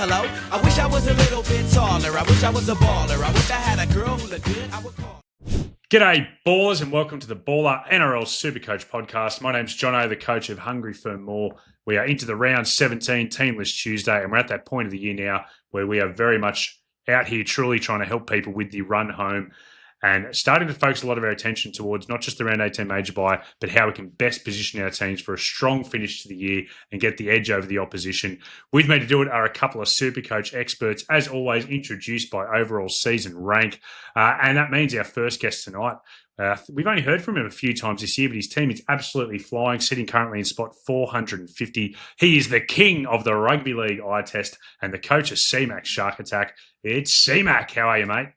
Hello? I wish I was a little bit taller. I wish I was a baller. I wish I had a girl who looked good. I would call. G'day, ballers, and welcome to the Ballr NRL SuperCoach podcast. My name's Jono, the coach of Hungry for More. We are into the round 17 Team List Tuesday, and we're at that point of the year now where we are very much out here truly trying to help people with the run home and starting to focus a lot of our attention towards not just the round 18 major bye, but how we can best position our teams for a strong finish to the year and get the edge over the opposition. With me to do it are a couple of SuperCoach experts, as always, introduced by overall season rank. And that means our first guest tonight. We've only heard from him a few times this year, but his team is absolutely flying, sitting currently in spot 450. He is the king of the Rugby League eye test and the coach of CMac Shark Attack. It's CMac. How are you, mate?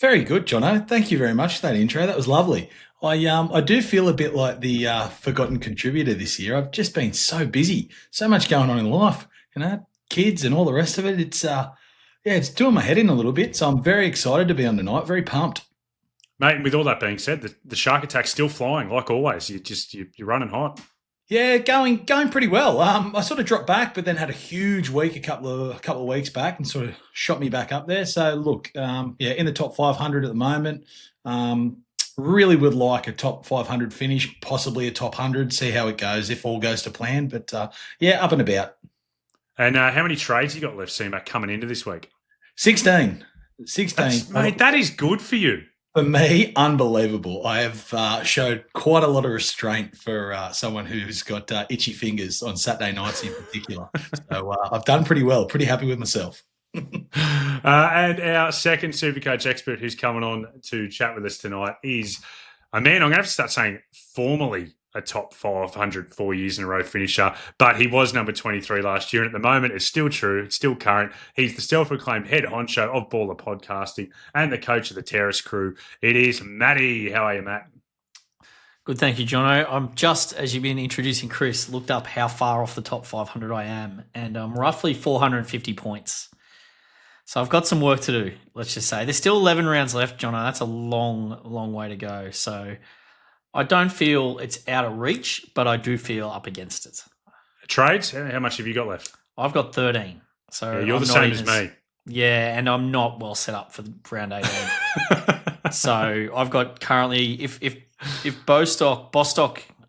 Very good, Jono. Thank you very much for that intro. That was lovely. I do feel a bit like the forgotten contributor this year. I've just been so busy, so much going on in life, kids and all the rest of it. It's doing my head in a little bit. So I'm very excited to be on tonight. Very pumped. Mate, and with all that being said, the Shark Attack's still flying, like always. You're running hot. Yeah, going pretty well. I sort of dropped back, but then had a huge week a couple of weeks back and sort of shot me back up there. So look, in the top 500 at the moment. Really would like a top 500 finish, possibly a top 100. See how it goes if all goes to plan. But up and about. And how many trades you got left, CMac, coming into this week? 16. Mate, that is good for you. For me, unbelievable. I have showed quite a lot of restraint for someone who's got itchy fingers on Saturday nights in particular. So I've done pretty well, pretty happy with myself. And our second SuperCoach expert who's coming on to chat with us tonight is a man, I'm going to have to start saying formally a top 500 4 years in a row finisher, but he was number 23 last year, and at the moment it's still true, it's still current. He's the self-proclaimed head honcho of Ballr Podcasting and the coach of the Terrace crew. It is Matty. How are you, Matt? Good, thank you, Jono. I'm just, as you've been introducing Chris, looked up how far off the top 500 I am, and I'm roughly 450 points. So I've got some work to do, let's just say. There's still 11 rounds left, Jono. That's a long, long way to go. So I don't feel it's out of reach, but I do feel up against it. Trades? How much have you got left? I've got 13. So you're the same as me. Yeah, and I'm not well set up for round 18. So I've got currently, if Bostock,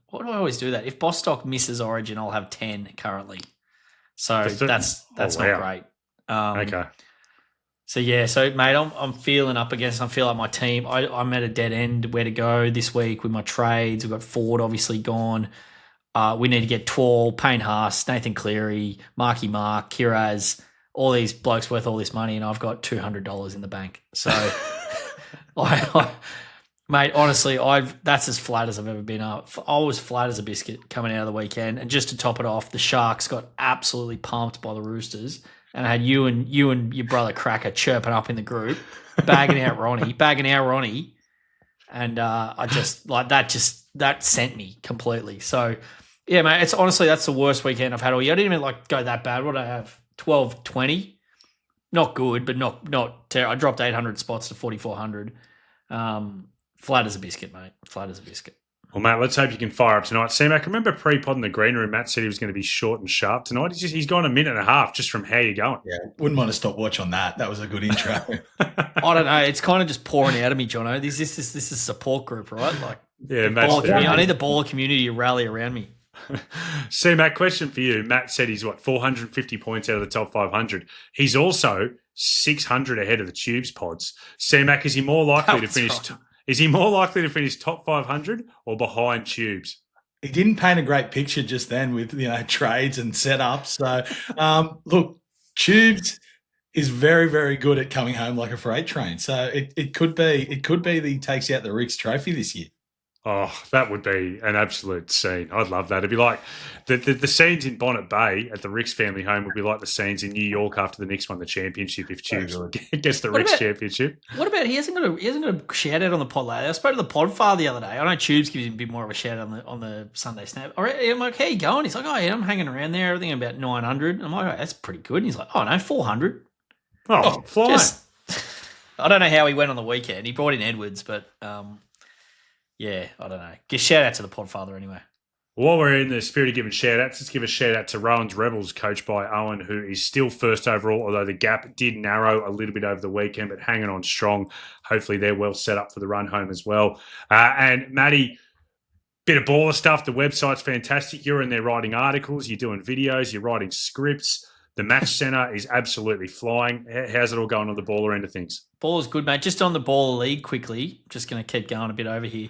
what do I always do that? If Bostock misses Origin, I'll have 10 currently. So that's not great. Okay. So, mate, I'm feeling up against it. I feel like my team, I'm at a dead end where to go this week with my trades. We've got Ford obviously gone. We need to get Twall, Payne, Haas, Nathan Cleary, Marky Mark, Kiraz, all these blokes worth all this money, and I've got $200 in the bank. So, mate, honestly, that's as flat as I've ever been up. I was flat as a biscuit coming out of the weekend. And just to top it off, the Sharks got absolutely pumped by the Roosters. And I had you and your brother Cracker chirping up in the group, bagging out Ronnie. And I just like that sent me completely. So yeah, mate, it's honestly, that's the worst weekend I've had all year. I didn't even go that bad. What did I have? 12, 20? Not good, but not terrible. I dropped 800 spots to 4,400. Flat as a biscuit, mate. Flat as a biscuit. Well, Matt, let's hope you can fire up tonight. CMac, I remember pre-pod in the green room, Matt said he was going to be short and sharp tonight. He's gone a minute and a half just from how you're going. Yeah, wouldn't want to stop watch on that. That was a good intro. I don't know. It's kind of just pouring out of me, Jono. This is a support group, right? I need the Ballr community to rally around me. CMac, question for you. Matt said he's 450 points out of the top 500. He's also 600 ahead of the Tubes pods. CMac, is he more likely to finish? Right. Is he more likely to finish top 500 or behind Tubes? He didn't paint a great picture just then with trades and setups. So look, Tubes is very, very good at coming home like a freight train. So it could be that he takes out the Ricks Trophy this year. Oh, that would be an absolute scene. I'd love that. It'd be like the scenes in Bonnet Bay at the Ricks family home would be like the scenes in New York after the Knicks won the championship if Tubes gets the Ricks championship. What about he hasn't got a shout out on the pod lately? I spoke to the Podfather the other day. I know Tubes gives him a bit more of a shout out on the Sunday snap. I'm like, how you going? He's like, oh yeah, I'm hanging around there. Everything about 900. I'm like, oh, that's pretty good. And he's like, oh no, 400. Oh, flying. I don't know how he went on the weekend. He brought in Edwards, but yeah, I don't know. Shout out to the Podfather anyway. While we're in the spirit of giving shout-outs, let's give a shout-out to Rowan's Rebels, coached by Owen, who is still first overall, although the gap did narrow a little bit over the weekend, but hanging on strong. Hopefully they're well set up for the run home as well. And Matty, bit of baller stuff. The website's fantastic. You're in there writing articles, you're doing videos, you're writing scripts. The match centre is absolutely flying. How's it all going on the baller end of things? Baller's good, mate. Just on the baller league quickly, just going to keep going a bit over here.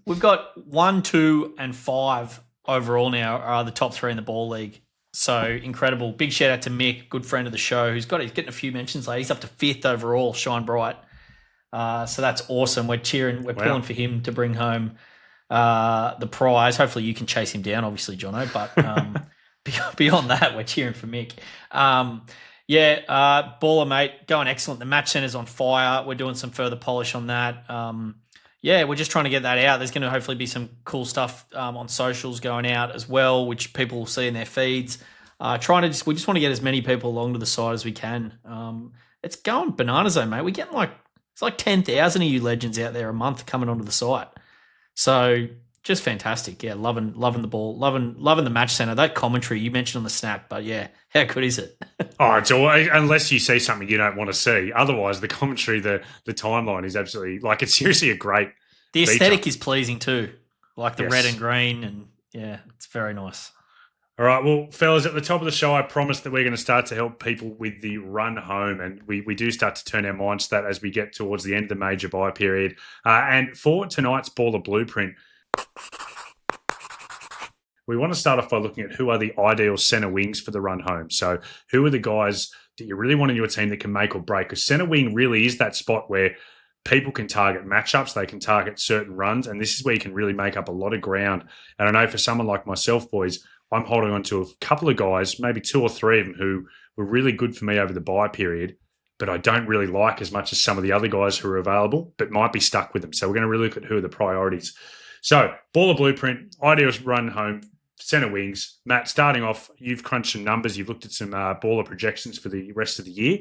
We've got 1, 2, and 5 overall now are the top 3 in the ball league. So incredible. Big shout out to Mick, good friend of the show, he's getting a few mentions later. He's up to 5th overall, shine bright. So that's awesome. We're pulling for him to bring home the prize. Hopefully you can chase him down, obviously, Jono, but beyond that, we're cheering for Mick. Baller, mate, going excellent. The match center's on fire. We're doing some further polish on that. We're just trying to get that out. There's going to hopefully be some cool stuff on socials going out as well, which people will see in their feeds. We just want to get as many people along to the site as we can. It's going bananas though, mate. We're getting it's like 10,000 of you legends out there a month coming onto the site. So just fantastic. Yeah, loving the ball, loving the match center. That commentary you mentioned on the snap, but yeah, how good is it? It's always, unless you see something you don't want to see. Otherwise, the commentary, the timeline is absolutely it's seriously a great. The aesthetic is pleasing too, like the Yes. red and green, and yeah, it's very nice. All right, well, fellas, at the top of the show, I promised that we're going to start to help people with the run home, and we do start to turn our minds to that as we get towards the end of the major buy period. And for tonight's Ballr Blueprint, we want to start off by looking at who are the ideal centre wings for the run home. So who are the guys that you really want in your team that can make or break? Because centre wing really is that spot where people can target matchups, they can target certain runs, and this is where you can really make up a lot of ground. And I know for someone like myself, boys, I'm holding on to a couple of guys, maybe 2 or 3 of them who were really good for me over the buy period, but I don't really like as much as some of the other guys who are available, but might be stuck with them. So we're going to really look at who are the priorities. So Ballr Blueprint, ideal run home, centre wings. Matt, starting off, you've crunched some numbers. You've looked at some baller projections for the rest of the year.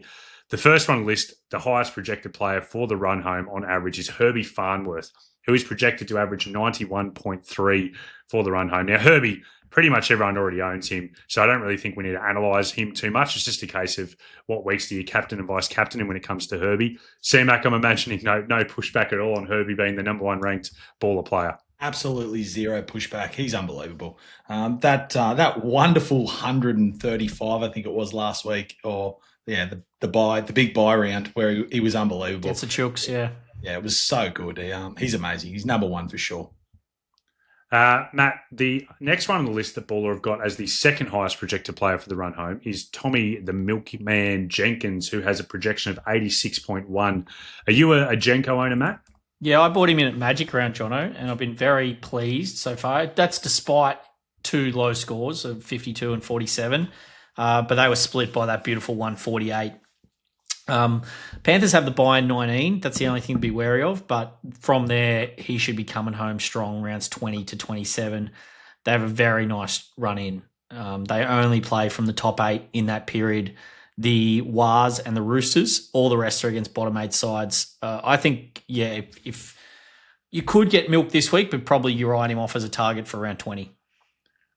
The first one on the list, the highest projected player for the run home on average is Herbie Farnworth, who is projected to average 91.3 for the run home. Now, Herbie, pretty much everyone already owns him, so I don't really think we need to analyse him too much. It's just a case of what weeks do you captain and vice captain him when it comes to Herbie. CMac, I'm imagining no pushback at all on Herbie being the number 1 ranked baller player. Absolutely zero pushback. He's unbelievable. That wonderful 135, I think it was last week, or the big buy round where he was unbelievable. Gets the chooks, yeah. Yeah, it was so good. He's amazing. He's number 1 for sure. Matt, the next one on the list that Ballr have got as the second highest projected player for the run home is Tommy the Milkman Jenkins, who has a projection of 86.1. Are you a Jenko owner, Matt? Yeah, I bought him in at Magic Round, Jono, and I've been very pleased so far. That's despite 2 low scores of 52 and 47, but they were split by that beautiful 148. Panthers have the buy in 19. That's the only thing to be wary of. But from there, he should be coming home strong rounds 20 to 27. They have a very nice run in. They only play from the top 8 in that period. The Wars and the Roosters, all the rest are against bottom 8 sides. I think, if you could get Milk this week, but probably you're eyeing him off as a target for around 20.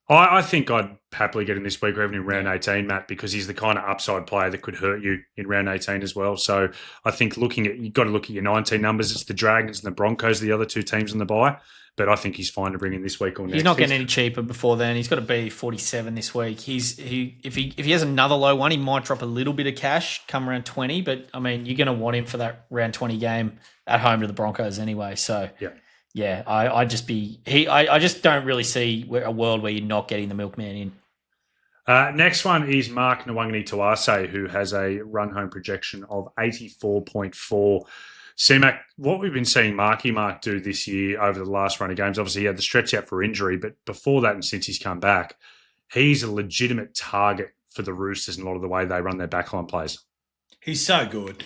I think I'd happily get him this week or even in round 18, Matt, because he's the kind of upside player that could hurt you in round 18 as well. So I think you've got to look at your 19 numbers. It's the Dragons and the Broncos, the other 2 teams in the bye. But I think he's fine to bring in this week or next. He's not getting any cheaper before then. He's got to be 47 this week. If he has another low one, he might drop a little bit of cash come around 20. But I mean, you're going to want him for that round 20 game at home to the Broncos anyway. So yeah, I just don't really see a world where you're not getting the Milkman in. Next one is Mark Nawaqanitawase, who has a run home projection of 84.4. CMac, what we've been seeing Mark do this year over the last run of games, obviously he had the stretch out for injury, but before that and since he's come back, he's a legitimate target for the Roosters in a lot of the way they run their backline plays. He's so good.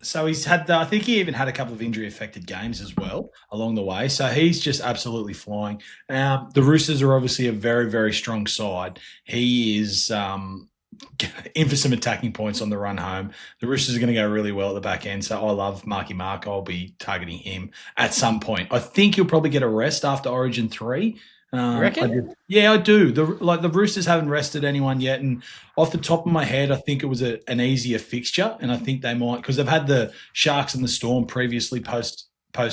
So he's had, I think he even had a couple of injury-affected games as well along the way. So he's just absolutely flying. The Roosters are obviously a very, very strong side. He is in for some attacking points on the run home. The Roosters are going to go really well at the back end, so I love Marky Mark. I'll be targeting him at some point. I think he'll probably get a rest after Origin 3. You reckon? I do. The Roosters haven't rested anyone yet, and off the top of my head, I think it was an easier fixture, and I think they might, because they've had the Sharks and the Storm previously post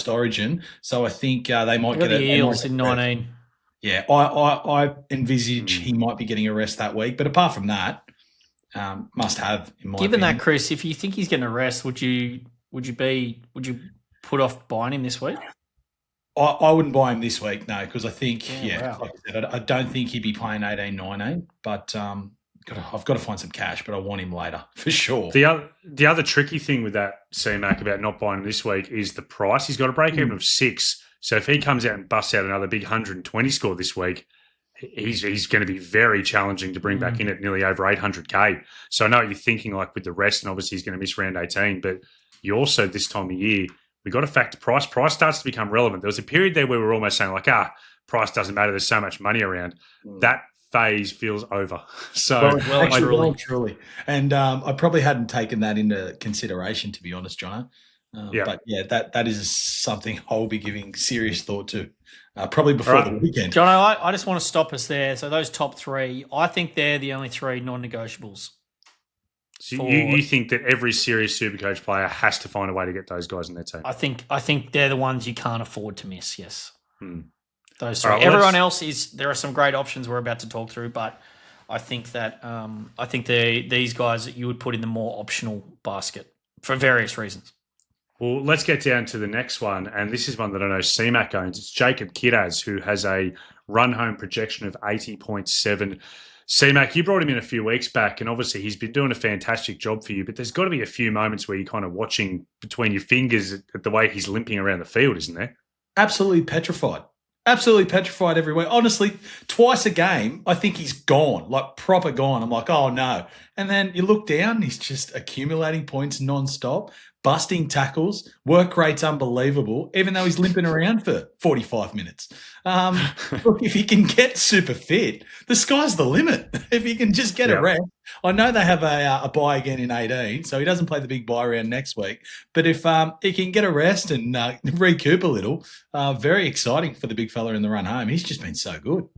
Origin, so I think they might get the Eels in 19. Yeah, I envisage he might be getting a rest that week, but apart from that, must have. In my Given opinion. that, Chris, if you think he's getting a rest, would you put off buying him this week? I wouldn't buy him this week, no, because I think, Wow. like I said, I don't think he'd be playing 18-19, but I've got to find some cash, but I want him later for sure. The other tricky thing with that CMac about not buying him this week is the price. He's got a break even of 6. So if he comes out and busts out another big 120 score this week, he's going to be very challenging to bring back in at nearly over 800K. So I know what you're thinking, like with the rest, and obviously he's going to miss round 18, but you also, this time of year, we got to factor price. Price starts to become relevant. There was a period there where we were almost saying like, price doesn't matter. There's so much money around. That phase feels over. So well, truly. And I probably hadn't taken that into consideration, to be honest, Jono. But that is something I'll be giving serious thought to, probably before the weekend. Jono, I just want to stop us there. So those top 3, I think they're the only 3 non-negotiables. So you think that every serious Supercoach player has to find a way to get those guys in their team? I think they're the ones you can't afford to miss. Yes, those 3. Right, everyone else is. There are some great options we're about to talk through, but I think that these guys that you would put in the more optional basket for various reasons. Well, let's get down to the next one, and this is one that I know CMac owns. It's Jacob Kiraz, who has a run-home projection of 80.7. CMac, you brought him in a few weeks back, and obviously he's been doing a fantastic job for you, but there's got to be a few moments where you're kind of watching between your fingers at the way he's limping around the field, isn't there? Absolutely petrified. Absolutely petrified everywhere. Honestly, twice a game, I think he's gone, like proper gone. I'm like, oh no. And then you look down, he's just accumulating points non-stop, busting tackles, work rate's unbelievable, even though he's limping around for 45 minutes. Look, if he can get super fit, the sky's the limit. If he can just get a rest. I know they have a bye again in 18, so he doesn't play the big bye round next week. But if he can get a rest and recoup a little, very exciting for the big fella in the run home. He's just been so good.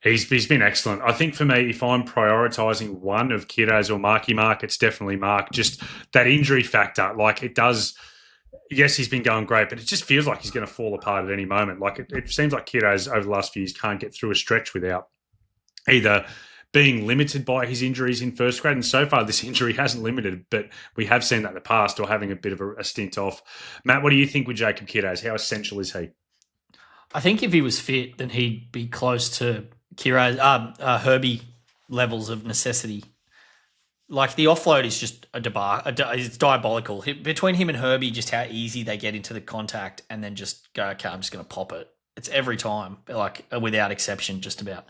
He's been excellent. I think for me, if I'm prioritising one of Kiraz or Marky Mark, it's definitely Mark. Just that injury factor, like it does. Yes, he's been going great, but it just feels like he's going to fall apart at any moment. Like it seems like Kiraz over the last few years can't get through a stretch without either being limited by his injuries in first grade. And so far, this injury hasn't limited, but we have seen that in the past, or having a bit of a stint off. Matt, what do you think with Jacob Kiraz? How essential is he? I think if he was fit, then he'd be close to Herbie levels of necessity. Like the offload is just a debacle. It's diabolical. Between him and Herbie, just how easy they get into the contact and then just go, okay, I'm just going to pop it. It's every time, like without exception, just about.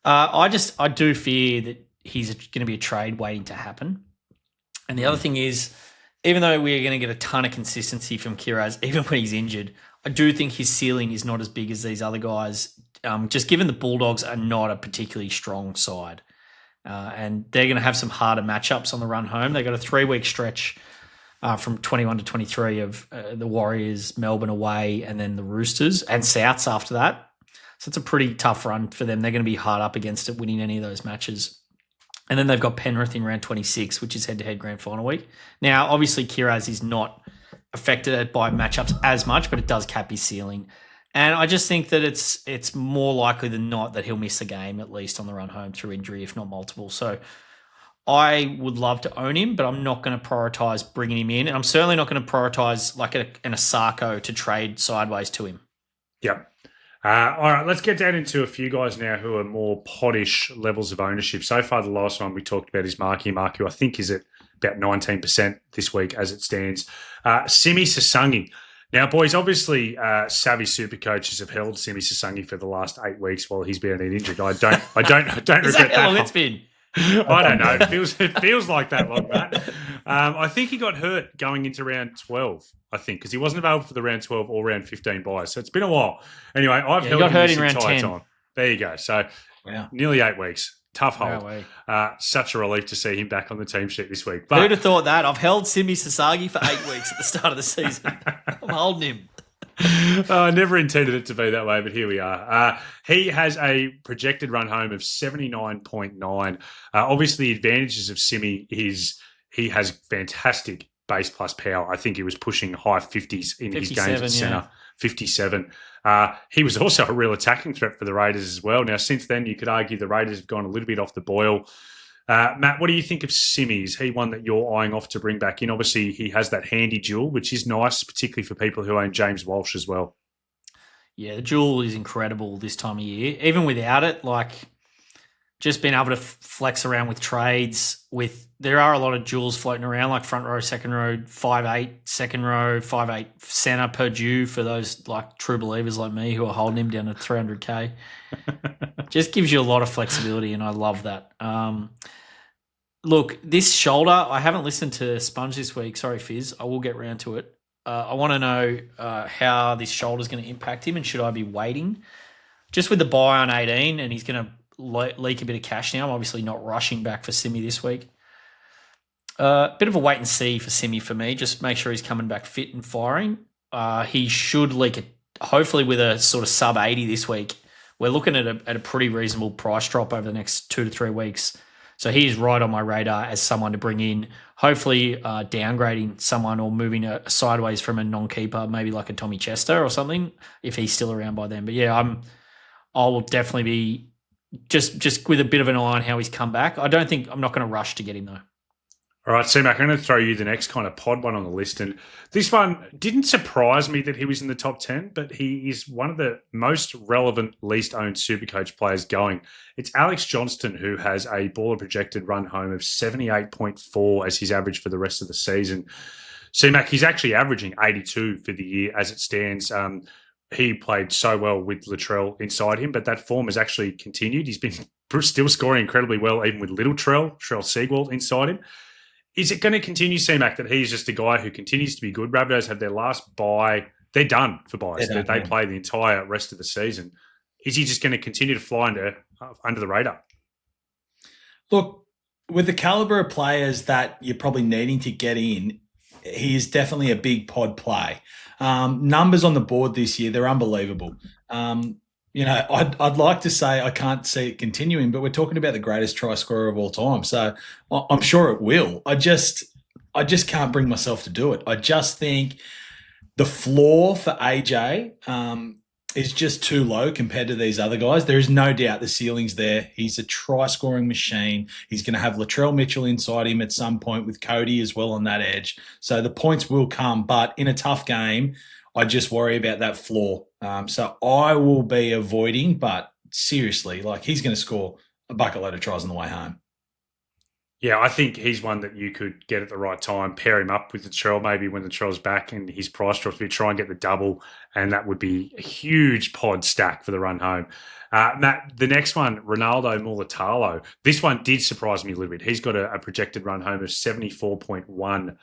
I do fear that he's going to be a trade waiting to happen. And the other thing is, even though we're going to get a ton of consistency from Kiraz, even when he's injured, I do think his ceiling is not as big as these other guys. Just given the Bulldogs are not a particularly strong side. And they're going to have some harder matchups on the run home. They've got a 3-week stretch from 21 to 23 of the Warriors, Melbourne away, and then the Roosters and Souths after that. So it's a pretty tough run for them. They're going to be hard up against it, winning any of those matches. And then they've got Penrith in round 26, which is head-to-head grand final week. Now, obviously, Kiraz is not affected by matchups as much, but it does cap his ceiling. And I just think that it's more likely than not that he'll miss a game, at least on the run home through injury, if not multiple. So I would love to own him, but I'm not going to prioritise bringing him in. And I'm certainly not going to prioritise like an Asako to trade sideways to him. Yep. All right, let's get down into a few guys now who are more poddish levels of ownership. So far, the last one we talked about is Marky Mark, who I think is at about 19% this week as it stands. Simi Sasagi. Now, boys, obviously, savvy super coaches have held Simi Sasagi for the last 8 weeks while he's been injured. I don't regret Is that how long it's been? I don't know. It feels like that long, Matt. I think he got hurt going into round 12, I think, because he wasn't available for the round 12 or round 15 buys. So it's been a while. Anyway, I've held him this entire time. There you go. So nearly 8 weeks. Tough hold. Such a relief to see him back on the team sheet this week. But who'd have thought that? I've held Simi Sasagi for 8 weeks at the start of the season. I'm holding him. I never intended it to be that way, but here we are. He has a projected run home of 79.9. Obviously, the advantages of Simi is he has fantastic base plus power. I think he was pushing high 50s in his games at centre. 57. He was also a real attacking threat for the Raiders as well. Now, since then, you could argue the Raiders have gone a little bit off the boil. Matt, what do you think of Simi? Is he one that you're eyeing off to bring back in? Obviously, he has that handy duel, which is nice, particularly for people who own James Walsh as well. Yeah, the duel is incredible this time of year. Even without it, just being able to flex around with trades. There are a lot of duels floating around, like front row, second row, 5'8", second row, 5'8", centre per due for those true believers like me who are holding him down to 300K. Just gives you a lot of flexibility, and I love that. Look, this shoulder, I haven't listened to Sponge this week. Sorry, Fizz. I will get round to it. I want to know how this shoulder is going to impact him, and should I be waiting? Just with the buy on 18, and he's going to leak a bit of cash now. I'm obviously not rushing back for Simi this week. Bit of a wait and see for Simi for me. Just make sure he's coming back fit and firing. He should leak it, hopefully with a sort of sub 80 this week. We're looking at a pretty reasonable price drop over the next 2 to 3 weeks. So he is right on my radar as someone to bring in, hopefully downgrading someone or moving sideways from a non-keeper, maybe like a Tommy Chester or something, if he's still around by then. But yeah, I will definitely be just with a bit of an eye on how he's come back. I'm not going to rush to get him though. All right, CMac, I'm going to throw you the next kind of pod one on the list. And this one didn't surprise me that he was in the top 10, but he is one of the most relevant, least owned SuperCoach players going. It's Alex Johnston, who has a baller projected run home of 78.4 as his average for the rest of the season. CMac, he's actually averaging 82 for the year as it stands. He played so well with Latrell inside him, but that form has actually continued. He's been still scoring incredibly well, even with little Trell Seagwald inside him. Is it going to continue, CMac, that he's just a guy who continues to be good? Rabbitohs have their last bye. They're done for byes. They play the entire rest of the season. Is he just going to continue to fly under the radar? Look, with the caliber of players that you're probably needing to get in, he is definitely a big pod play. Numbers on the board this year, they're unbelievable. I'd like to say I can't see it continuing, but we're talking about the greatest try scorer of all time. So I'm sure it will. I just can't bring myself to do it. I just think the floor for AJ is just too low compared to these other guys. There is no doubt the ceiling's there. He's a try-scoring machine. He's going to have Latrell Mitchell inside him at some point with Cody as well on that edge. So the points will come, but in a tough game, I just worry about that floor. So I will be avoiding, but seriously, he's going to score a bucket load of tries on the way home. Yeah, I think he's one that you could get at the right time, pair him up with the Latrell, maybe when the Latrell's back and his price drops, we try and get the double, and that would be a huge pod stack for the run home. Matt, the next one, Ronaldo Mulatalo. This one did surprise me a little bit. He's got a projected run home of 74.1.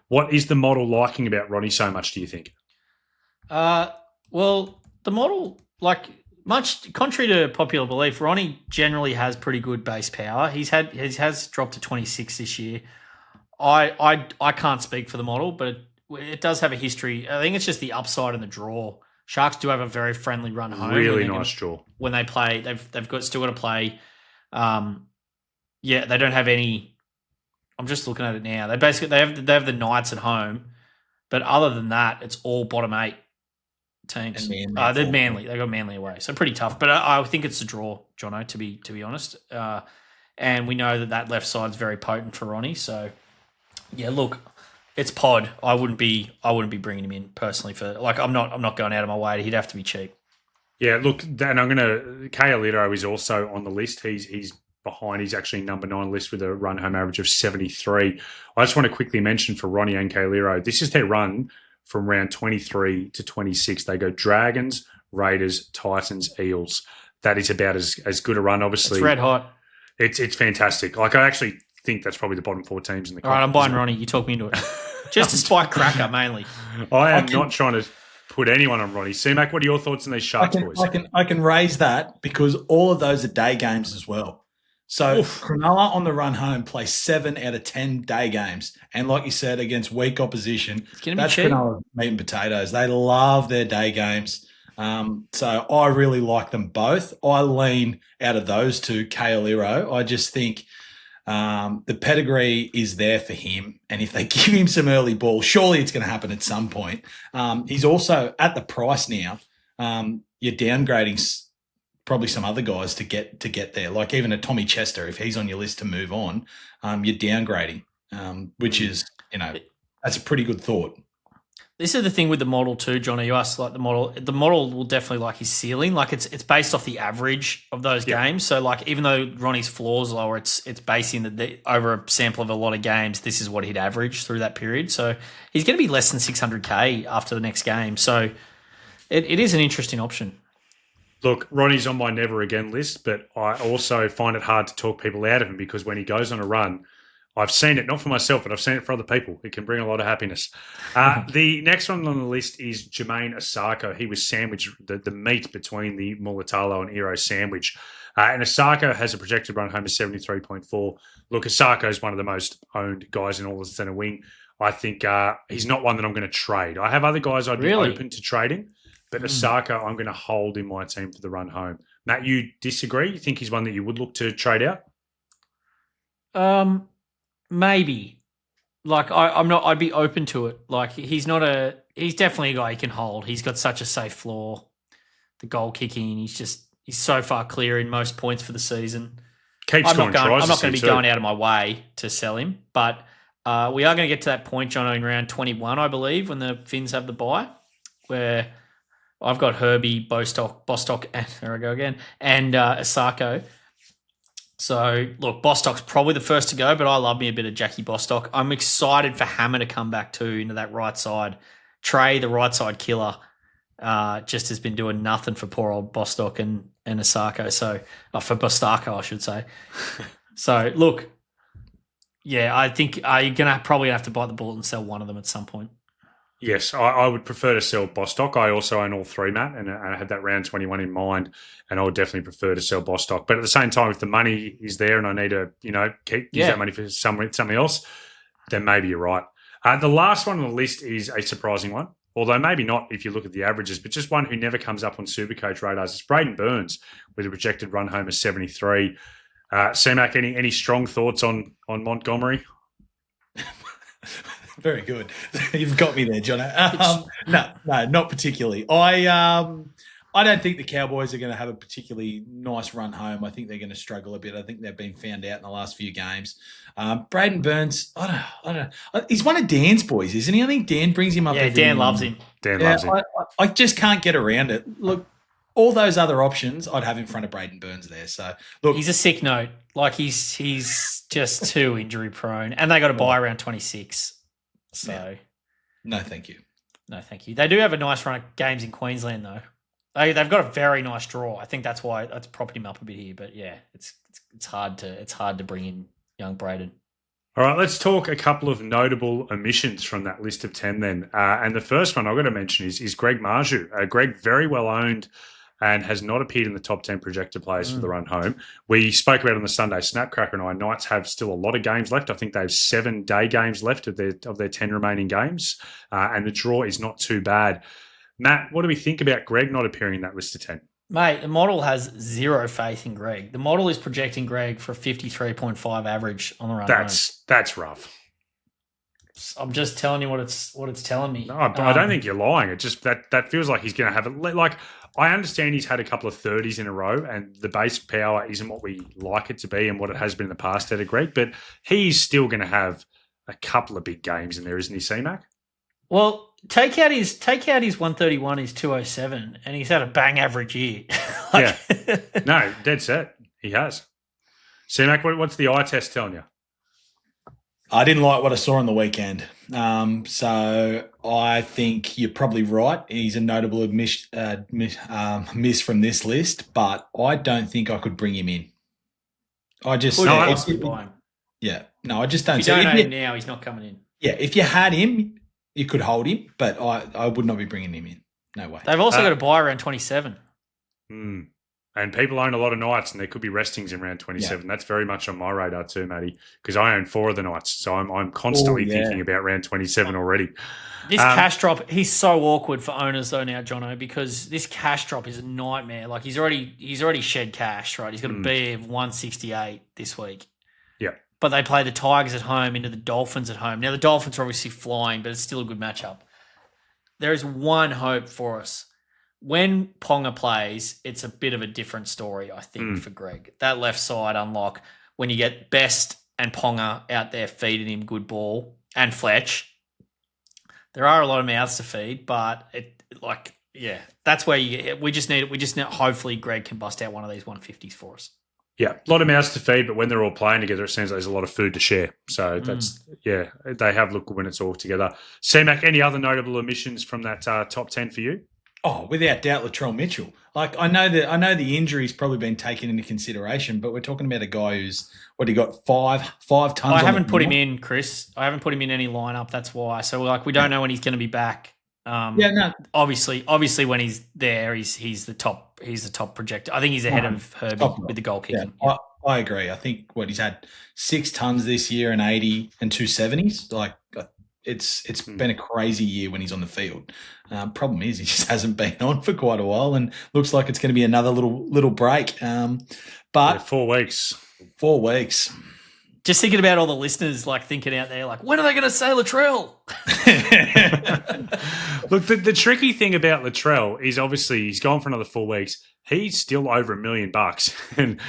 What is the model liking about Ronnie so much, do you think? Well, the model, much contrary to popular belief, Ronnie generally has pretty good base power. He has dropped to 26 this year. I can't speak for the model, but it does have a history. I think it's just the upside and the draw. Sharks do have a very friendly run home. Really nice draw. When they play, they've still got to play. They don't have any. I'm just looking at it now. They have the Knights at home, but other than that, it's all bottom 8 teams. They're Manly. They got Manly away, so pretty tough. But I think it's a draw, Jono. To be honest, and we know that left side's very potent for Ronnie. So yeah, look, it's pod. I wouldn't be bringing him in personally for I'm not going out of my way. He'd have to be cheap. Yeah, look, and I'm gonna. Kaolito is also on the list. He's behind. He's actually number 9 list with a run home average of 73. I just want to quickly mention for Ronnie and Kaolito, this is their run from round 23 to 26. They go Dragons, Raiders, Titans, Eels. That is about as good a run, obviously. It's red hot. It's fantastic. I actually think that's probably the bottom 4 teams in the All right, I'm buying Ronnie. You talk me into it. Just a spike cracker, mainly. I am not trying to put anyone on Ronnie. CMac, what are your thoughts on these Sharks boys? I can raise that because all of those are day games as well. So Cronulla on the run home play 7 out of 10 day games. And like you said, against weak opposition, that's Cronulla's meat and potatoes. They love their day games. So I really like them both. I lean out of those two, Kaoliro. I just think the pedigree is there for him. And if they give him some early ball, surely it's going to happen at some point. He's also at the price now. You're downgrading probably some other guys to get there, like even a Tommy Chester, if he's on your list to move on, you're downgrading, which is, that's a pretty good thought. This is the thing with the model too, Johnny. You asked like the model. The model will definitely like his ceiling. Like it's based off the average of those games. So like even though Ronnie's floor's lower, it's basing that over a sample of a lot of games, this is what he'd average through that period. So he's going to be less than 600K after the next game. So it is an interesting option. Look, Ronnie's on my never again list, but I also find it hard to talk people out of him because when he goes on a run, I've seen it, not for myself, but I've seen it for other people. It can bring a lot of happiness. The next one on the list is Jermaine Asako. He was sandwiched, the meat between the Mulatalo and Iro sandwich. And Asako has a projected run home of 73.4. Look, Asako is one of the most owned guys in all of the centre wing. I think he's not one that I'm going to trade. I have other guys I'd be open to trading. But Asako, I'm going to hold in my team for the run home. Matt, you disagree? You think he's one that you would look to trade out? Maybe. Like I'm not. I'd be open to it. Like he's definitely a guy you can hold. He's got such a safe floor. The goal kicking, he's so far clear in most points for the season. Keeps scoring tries. I'm not going to be going out of my way to sell him, but we are going to get to that point, John, in round 21, I believe, when the Finns have the bye, where I've got Herbie, Bostock, and there I go again, and Asako. So, look, Bostock's probably the first to go, but I love me a bit of Jackie Bostock. I'm excited for Hammer to come back too into that right side. Trey, the right side killer, just has been doing nothing for poor old Bostock and Asako. So, for Bostako, I should say. So, look, yeah, I think you're probably have to bite the bullet and sell one of them at some point. Yes, I would prefer to sell Bostock. I also own all three, Matt, and I had that round 21 in mind, and I would definitely prefer to sell Bostock. But at the same time, if the money is there and I need to, use that money for something else, then maybe you're right. The last one on the list is a surprising one, although maybe not if you look at the averages, but just one who never comes up on SuperCoach radars. It's Braden Burns with a projected run home of 73. CMac, any strong thoughts on Montgomery? Very good. You've got me there, Jono. No, not particularly. I don't think the Cowboys are going to have a particularly nice run home. I think they're going to struggle a bit. I think they've been found out in the last few games. Braden Burns, I don't know. He's one of Dan's boys, isn't he? I think Dan brings him up. Yeah, Dan loves him. Loves him. I just can't get around it. Look, all those other options I'd have in front of Braden Burns there. So look, he's a sick note. Like he's just too injury prone, and they got to buy around 26. So, yeah. No, thank you. No, thank you. They do have a nice run of games in Queensland, though. They've got a very nice draw. I think that's why that's propped him up a bit here. But yeah, it's hard to bring in young Braden. All right, let's talk a couple of notable omissions from that list of 10 then. And the first one I've got to mention is Greg Marju. Greg, very well owned and has not appeared in the top 10 projected players for the run home. We spoke about it on the Sunday Snapcracker and I. Knights have still a lot of games left. I think they have 7 day games left of their 10 remaining games. And the draw is not too bad. Matt, what do we think about Greg not appearing in that list of 10? Mate, the model has zero faith in Greg. The model is projecting Greg for a 53.5 average on the run home. That's rough. I'm just telling you what it's telling me. No, I don't think you're lying. It just that feels like he's going to have it. Like, I understand he's had a couple of 30s in a row and the base power isn't what we like it to be and what it has been in the past out of Greg, but he's still going to have a couple of big games in there, isn't he, CMac? Well, take out his 131, his 207, and he's had a bang average year. Yeah. No, dead set. He has. CMac, what's the eye test telling you? I didn't like what I saw on the weekend. So I think you're probably right. He's a notable miss from this list, but I don't think I could bring him in. I just I just don't. If you don't own him now, he's not coming in. Yeah, if you had him, you could hold him, but I would not be bringing him in. No way. They've also got a buy around 27. And people own a lot of Knights, and there could be restings in round 27. That's very much on my radar too, Matty, because I own 4 of the Knights. So I'm constantly thinking about round 27 already. This cash drop, he's so awkward for owners though now, Jono, because this cash drop is a nightmare. Like he's already shed cash, right? He's got a B of 168 this week. Yeah. But they play the Tigers at home into the Dolphins at home. Now the Dolphins are obviously flying, but it's still a good matchup. There is one hope for us. When Ponga plays, it's a bit of a different story, I think, for Greg. That left side unlock, when you get Best and Ponga out there feeding him good ball, and Fletch, there are a lot of mouths to feed, but that's where we just need hopefully Greg can bust out one of these 150s for us. Yeah, a lot of mouths to feed, but when they're all playing together, it seems like there's a lot of food to share. So they have looked good when it's all together. CMac, any other notable omissions from that top 10 for you? Oh, without doubt, Latrell Mitchell. Like I know the injury's probably been taken into consideration, but we're talking about a guy who's got five tons. I haven't put him in, Chris. I haven't put him in any lineup. That's why. So we don't know when he's going to be back. Obviously, when he's there, he's the top. He's the top projector. I think he's ahead of Herbie with the goal kicking. Yeah, I agree. I think he's had 6 tons this year and 80 and 270s. Like it's been a crazy year when he's on the field. Problem is he just hasn't been on for quite a while, and looks like it's going to be another little break. But 4 weeks. 4 weeks. Just thinking about all the listeners thinking out there, when are they going to say Latrell? Look, the tricky thing about Latrell is obviously he's gone for another 4 weeks. He's still over $1 million, and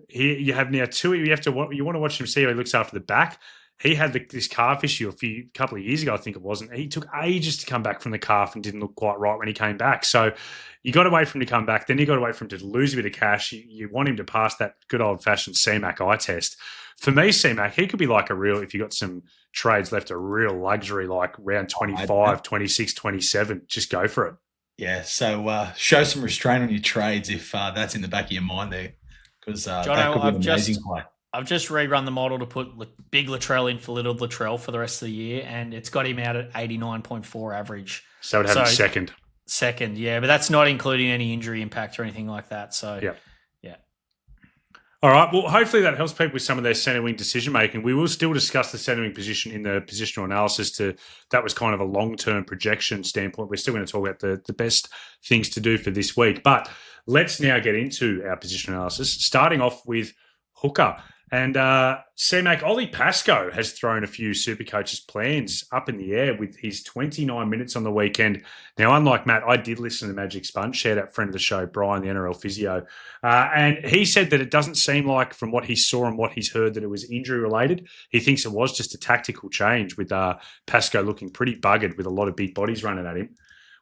you have now 2. You want to watch him see how he looks after the back. He had this calf issue a couple of years ago, I think it was, and he took ages to come back from the calf and didn't look quite right when he came back. So you got to wait for him to come back. Then you got to wait for him to lose a bit of cash. You want him to pass that good old-fashioned CMac eye test. For me, CMac, he could be if you got some trades left, a real luxury, like round 25, 26, 27. Just go for it. Yeah, so show some restraint on your trades if that's in the back of your mind there, because that could be an amazing play. I've just rerun the model to put big Latrell in for little Latrell for the rest of the year, and it's got him out at 89.4 average. So it had second. Second, yeah, but that's not including any injury impact or anything like that. So, yeah. All right, well, hopefully that helps people with some of their centre wing decision making. We will still discuss the centre wing position in the positional analysis. That was kind of a long-term projection standpoint. We're still going to talk about the best things to do for this week. But let's now get into our position analysis, starting off with hooker. And CMac, Ollie Pascoe has thrown a few Supercoach's plans up in the air with his 29 minutes on the weekend. Now, unlike Matt, I did listen to Magic Sponge, shout out friend of the show, Brian, the NRL Physio. And he said that it doesn't seem like, from what he saw and what he's heard, that it was injury-related. He thinks it was just a tactical change with Pascoe looking pretty buggered with a lot of big bodies running at him.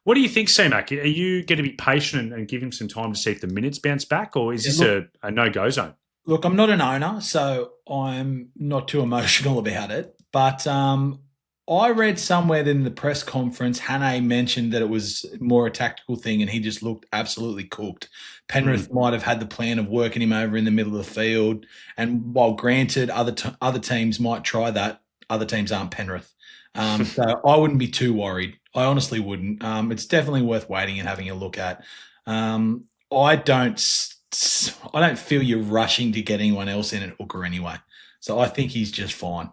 What do you think, CMac? Are you going to be patient and give him some time to see if the minutes bounce back, or is this a no-go zone? Look, I'm not an owner, so I'm not too emotional about it. But I read somewhere that in the press conference, Hannay mentioned that it was more a tactical thing and he just looked absolutely cooked. Penrith might have had the plan of working him over in the middle of the field. And while granted, other teams might try that, other teams aren't Penrith. So I wouldn't be too worried. I honestly wouldn't. It's definitely worth waiting and having a look at. I don't feel you're rushing to get anyone else in at hooker anyway. So I think he's just fine.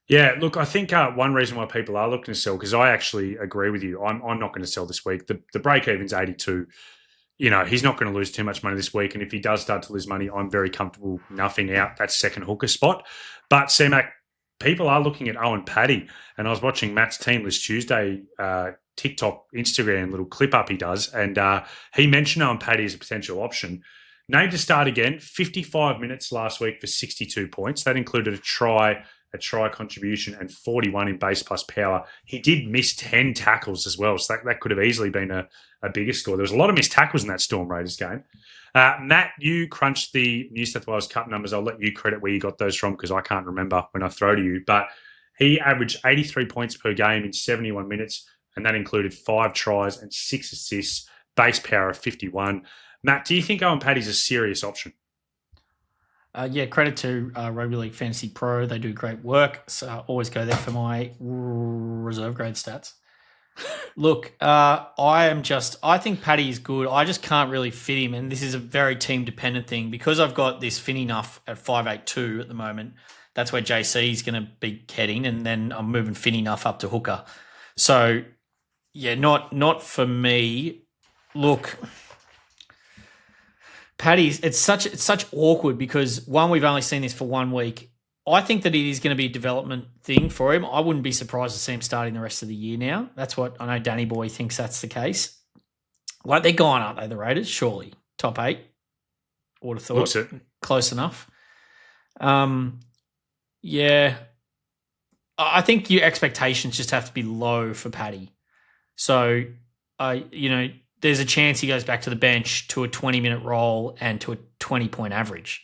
Yeah, look, I think one reason why people are looking to sell, because I actually agree with you, I'm not going to sell this week. The break-even's 82. He's not going to lose too much money this week, and if he does start to lose money, I'm very comfortable nuffing out that second hooker spot. But, CMac, people are looking at Owen Paddy, and I was watching Matt's Team List Tuesday TikTok, Instagram little clip up he does, and he mentioned Owen Paddy as a potential option. Named to start again, 55 minutes last week for 62 points. That included a try contribution, and 41 in base plus power. He did miss 10 tackles as well, so that could have easily been a bigger score. There was a lot of missed tackles in that Storm Raiders game. Matt, you crunched the New South Wales Cup numbers. I'll let you credit where you got those from, because I can't remember when I throw to you. But he averaged 83 points per game in 71 minutes, and that included 5 tries and 6 assists, base power of 51. Matt, do you think Owen Paddy's a serious option? Yeah, credit to Rugby League Fantasy Pro. They do great work. So I always go there for my reserve grade stats. Look, I think Paddy is good. I just can't really fit him, and this is a very team dependent thing because I've got this Finney Nuff at 5'8" at the moment. That's where JC is going to be heading, and then I'm moving Finney Nuff up to hooker. So, yeah, not for me. Look, Paddy's it's such awkward because one, we've only seen this for 1 week. I think that it is going to be a development thing for him. I wouldn't be surprised to see him starting the rest of the year now. That's what I know Danny Boy thinks that's the case. Like, they're gone, aren't they, the Raiders? Surely. Top 8. Would have thought. Looks it. Close enough. Yeah. I think your expectations just have to be low for Paddy. So, there's a chance he goes back to the bench to a 20-minute role and to a 20-point average.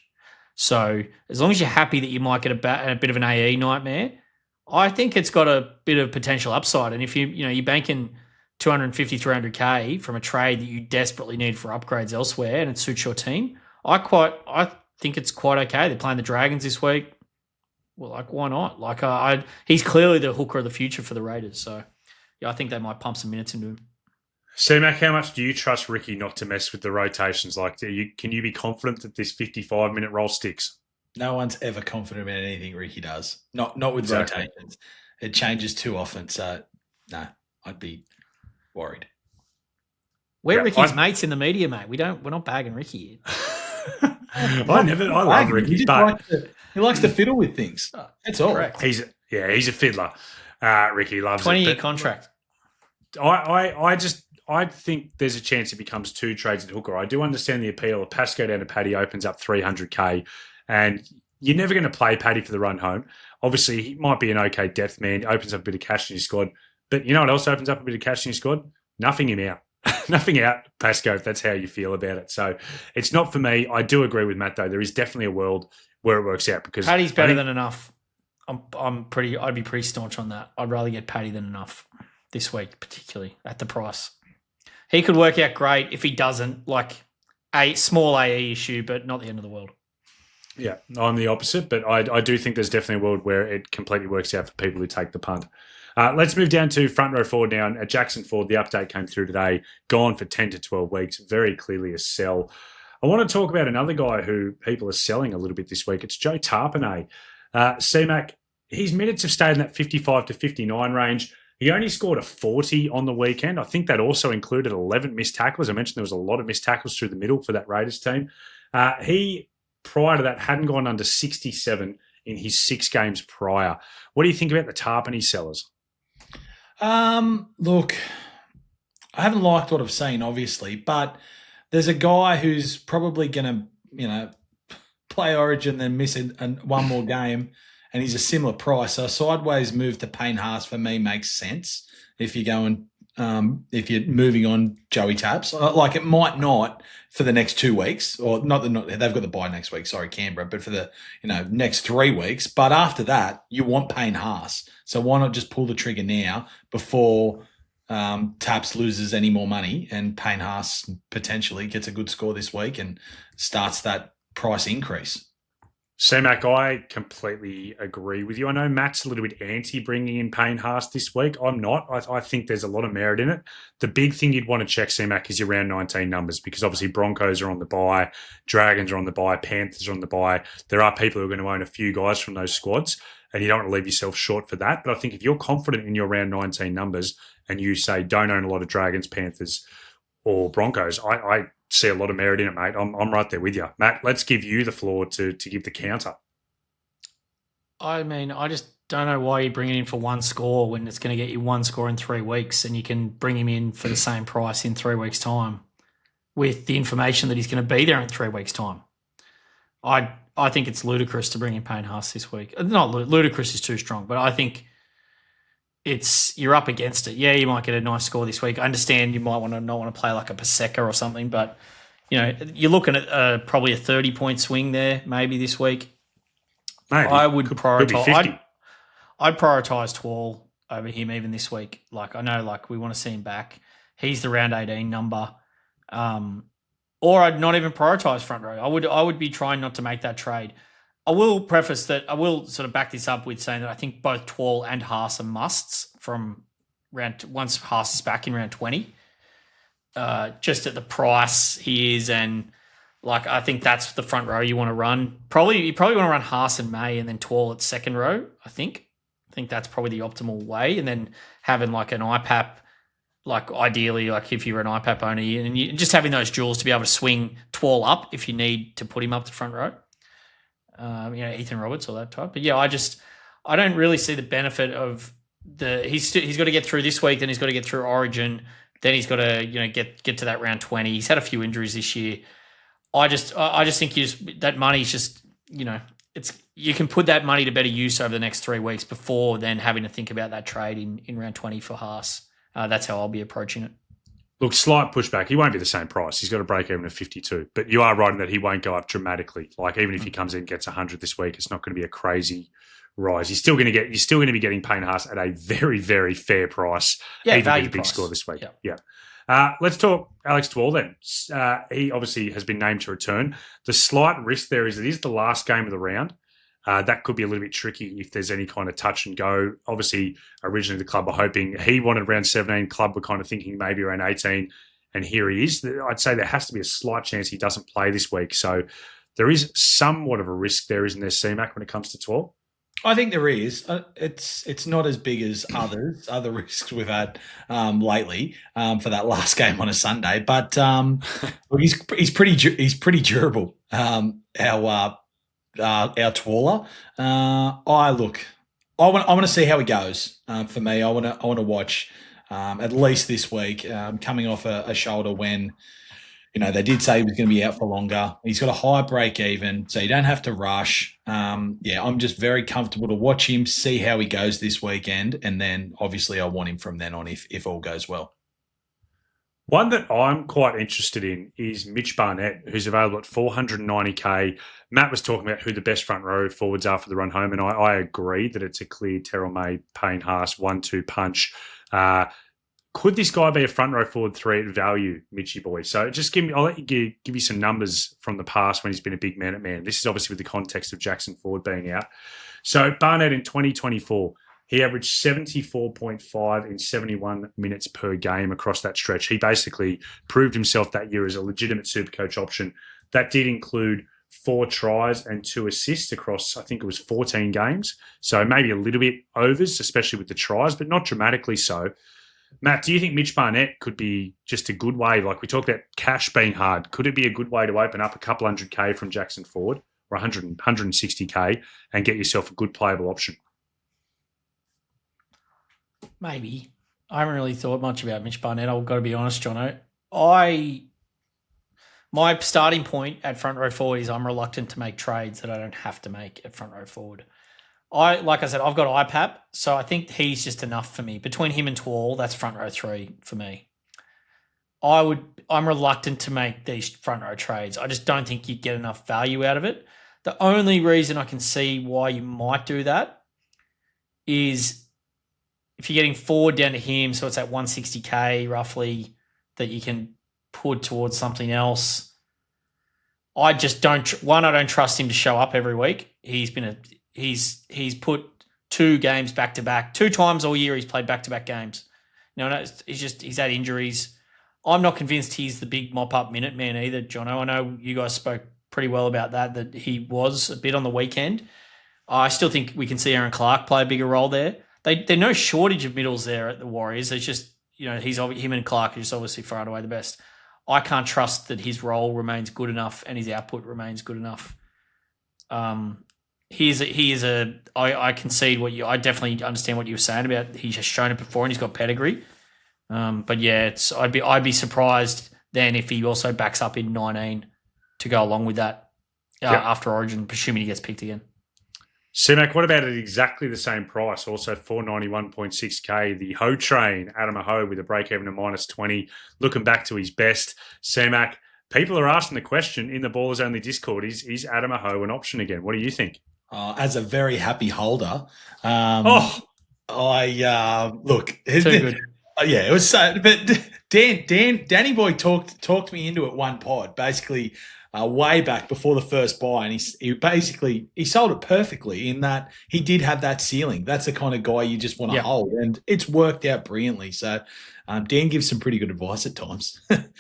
So as long as you're happy that you might get a bit of an AE nightmare, I think it's got a bit of potential upside. And if you're banking 250, 300K from a trade that you desperately need for upgrades elsewhere and it suits your team, I think it's quite okay. They're playing the Dragons this week. Well, why not? He's clearly the hooker of the future for the Raiders. So yeah, I think they might pump some minutes into him. CMac, how much do you trust Ricky not to mess with the rotations? Can you be confident that this 55-minute roll sticks? No one's ever confident in anything Ricky does. Not with Exactly. rotations. It changes too often. So, no, I'd be worried. We're Ricky's mates in the media, mate. We're not bagging Ricky. I love Ricky, He likes to fiddle with things. That's all. Correct. He's a fiddler. Ricky loves 20-year it. contract. I think there's a chance it becomes 2 trades at hooker. I do understand the appeal of Pasco down to Paddy opens up 300K, and you're never going to play Paddy for the run home. Obviously, he might be an okay depth man, opens up a bit of cash in your squad. But you know what else opens up a bit of cash in your squad? Nothing him out. Nothing out, Pasco, if that's how you feel about it. So it's not for me. I do agree with Matt, though. There is definitely a world where it works out because Paddy's better than enough. I'd be pretty staunch on that. I'd rather get Paddy than enough this week, particularly at the price. He could work out great. If he doesn't, a small AE issue, but not the end of the world. Yeah, I'm the opposite, but I do think there's definitely a world where it completely works out for people who take the punt. Let's move down to front row forward now. At Jackson Ford, the update came through today, gone for 10 to 12 weeks, very clearly a sell. I want to talk about another guy who people are selling a little bit this week. It's Joe Tarpanay. CMac, his minutes have stayed in that 55 to 59 range. He only scored a 40 on the weekend. I think that also included 11 missed tackles. I mentioned there was a lot of missed tackles through the middle for that Raiders team. He, prior to that, hadn't gone under 67 in his 6 games prior. What do you think about the Tarpanay sellers? Look, I haven't liked what I've seen, obviously, but there's a guy who's probably going to, play Origin, then miss one more game, and he's a similar price. So a sideways move to Payne Haas for me makes sense if you're going, if you're moving on Joey Taps. It might not for the next 2 weeks, or they've got the bye next week. Sorry, Canberra, but for the next 3 weeks. But after that, you want Payne Haas. So why not just pull the trigger now before Taps loses any more money and Payne Haas potentially gets a good score this week and starts that price increase? CMac, I completely agree with you. I know Matt's a little bit anti bringing in Payne Haas this week. I'm not. I think there's a lot of merit in it. The big thing you'd want to check, CMac, is your round 19 numbers because obviously Broncos are on the bye, Dragons are on the bye, Panthers are on the bye. There are people who are going to own a few guys from those squads, and you don't want to leave yourself short for that. But I think if you're confident in your round 19 numbers and you say don't own a lot of Dragons, Panthers, or Broncos, I see a lot of merit in it, mate. I'm right there with you. Matt, let's give you the floor to give the counter. I mean, I just don't know why you bring it in for one score when it's going to get you one score in 3 weeks and you can bring him in for the same price in 3 weeks' time with the information that he's going to be there in 3 weeks' time. I think it's ludicrous to bring in Payne Haas this week. Not ludicrous is too strong, but I think you're up against it. Yeah, you might get a nice score this week. I understand you might not want to play like a Paseka or something, but you're looking at probably a 30-point swing there maybe this week. Maybe. I would prioritize. Could be 50. I'd prioritize Twal over him even this week. I know, we want to see him back. He's the round 18 number. Or I'd not even prioritize front row. I would be trying not to make that trade. I will preface that I will sort of back this up with saying that I think both Twal and Haas are musts from once Haas is back in round 20. Just at the price he is, and like I think that's the front row you want to run. You probably want to run Haas and May, and then Twal at second row. I think that's probably the optimal way, and then having like an IPAP, like ideally, like if you're an IPAP owner, and you just having those duels to be able to swing Twal up if you need to put him up to front row. Ethan Roberts or that type. But yeah, I don't really see the benefit of he's got to get through this week, then he's got to get through Origin, then he's got to get to that round 20. He's had a few injuries this year. I just think that money's just you can put that money to better use over the next 3 weeks before then having to think about that trade in round 20 for Haas. That's how I'll be approaching it. Look, slight pushback. He won't be the same price. He's got to break even at 52. But you are right in that he won't go up dramatically. Like even if he comes in and gets 100 this week, it's not going to be a crazy rise. You're still going to be getting Payne Haas at a very, very fair price. Yeah, even value with a big price. score this week. Yeah. Let's talk Alex Twal then. He obviously has been named to return. The slight risk there is it is the last game of the round. That could be a little bit tricky if there's any kind of touch and go. Obviously, originally the club were hoping he wanted around 17. Club were kind of thinking maybe around 18. And here he is. I'd say there has to be a slight chance he doesn't play this week. So there is somewhat of a risk there, isn't there, CMac, when it comes to 12? I think there is. It's not as big as other risks we've had lately for that last game on a Sunday. But look, he's pretty durable. Our Twaller. I want to see how he goes. For me, I want to watch at least this week. Coming off a shoulder when they did say he was going to be out for longer. He's got a high break even, so you don't have to rush. I'm just very comfortable to watch him, see how he goes this weekend, and then obviously I want him from then on if all goes well. One that I'm quite interested in is Mitch Barnett, who's available at $490K. Matt was talking about who the best front row forwards are for the run home, and I agree that it's a clear Terrell May, Payne Haas 1-2 punch. Could this guy be a front row forward 3 at value, Mitchy boy? So just I'll let you give you some numbers from the past when he's been a big man at man. This is obviously with the context of Jackson Ford being out. So Barnett in 2024, he averaged 74.5 in 71 minutes per game across that stretch. He basically proved himself that year as a legitimate SuperCoach option. That did include 4 tries and 2 assists across, I think it was 14 games. So maybe a little bit overs, especially with the tries, but not dramatically so. Matt, do you think Mitch Barnett could be just a good way? Like we talked about cash being hard. Could it be a good way to open up a couple $100K from Jackson Ford or 160K and get yourself a good playable option? Maybe. I haven't really thought much about Mitch Barnett. I've got to be honest, Jono. My starting point at front row forward is I'm reluctant to make trades that I don't have to make at front row forward. Like I said, I've got IPAP, so I think he's just enough for me. Between him and Twal, that's front row 3 for me. I'm reluctant to make these front row trades. I just don't think you'd get enough value out of it. The only reason I can see why you might do that is if you're getting forward down to him, so it's at 160K roughly that you can put towards something else. I just don't. I don't trust him to show up every week. He's put 2 games back to back. 2 times all year he's played back to back games. No, he's had injuries. I'm not convinced he's the big mop up minute man either, Jono. I know you guys spoke pretty well about that he was a bit on the weekend. I still think we can see Aaron Clark play a bigger role there. There's no shortage of middles there at the Warriors. It's just, him and Clark are just obviously far and away the best. I can't trust that his role remains good enough and his output remains good enough. I concede I definitely understand what you were saying about he's just shown it before and he's got pedigree. But yeah, I'd be surprised then if he also backs up in 19 to go along with that after Origin, presuming he gets picked again. CMac, what about at exactly the same price? Also 491.6K, the Ho train, Adam Ho with a break-even of -20, looking back to his best. CMac, people are asking the question in the Ballers Only Discord, is Adam Ho an option again? What do you think? As a very happy holder, look. Too good. Yeah, it was so. But Danny Boy talked me into it one pod. Basically, way back before the first buy, and he sold it perfectly in that he did have that ceiling. That's the kind of guy you just want to hold, and it's worked out brilliantly. So Dan gives some pretty good advice at times. That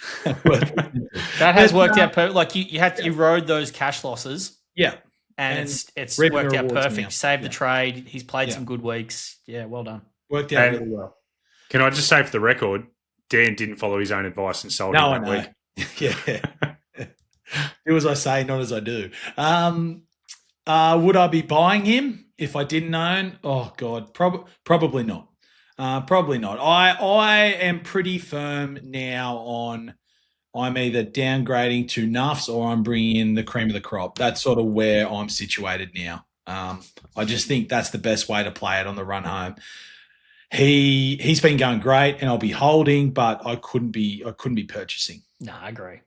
has worked out perfect. Like you rode those cash losses. Yeah. And it's worked out perfect. Now. Saved the trade. He's played some good weeks. Yeah, well done. Worked out really well. Can I just say for the record, Dan didn't follow his own advice and sold him that week. Yeah. Do as I say, not as I do. Would I be buying him if I didn't own? Oh, God, probably not. Probably not. I am pretty firm now on I'm either downgrading to nuffs or I'm bringing in the cream of the crop. That's sort of where I'm situated now. I just think that's the best way to play it on the run home. He's been going great, and I'll be holding, but I couldn't be purchasing. No, I agree.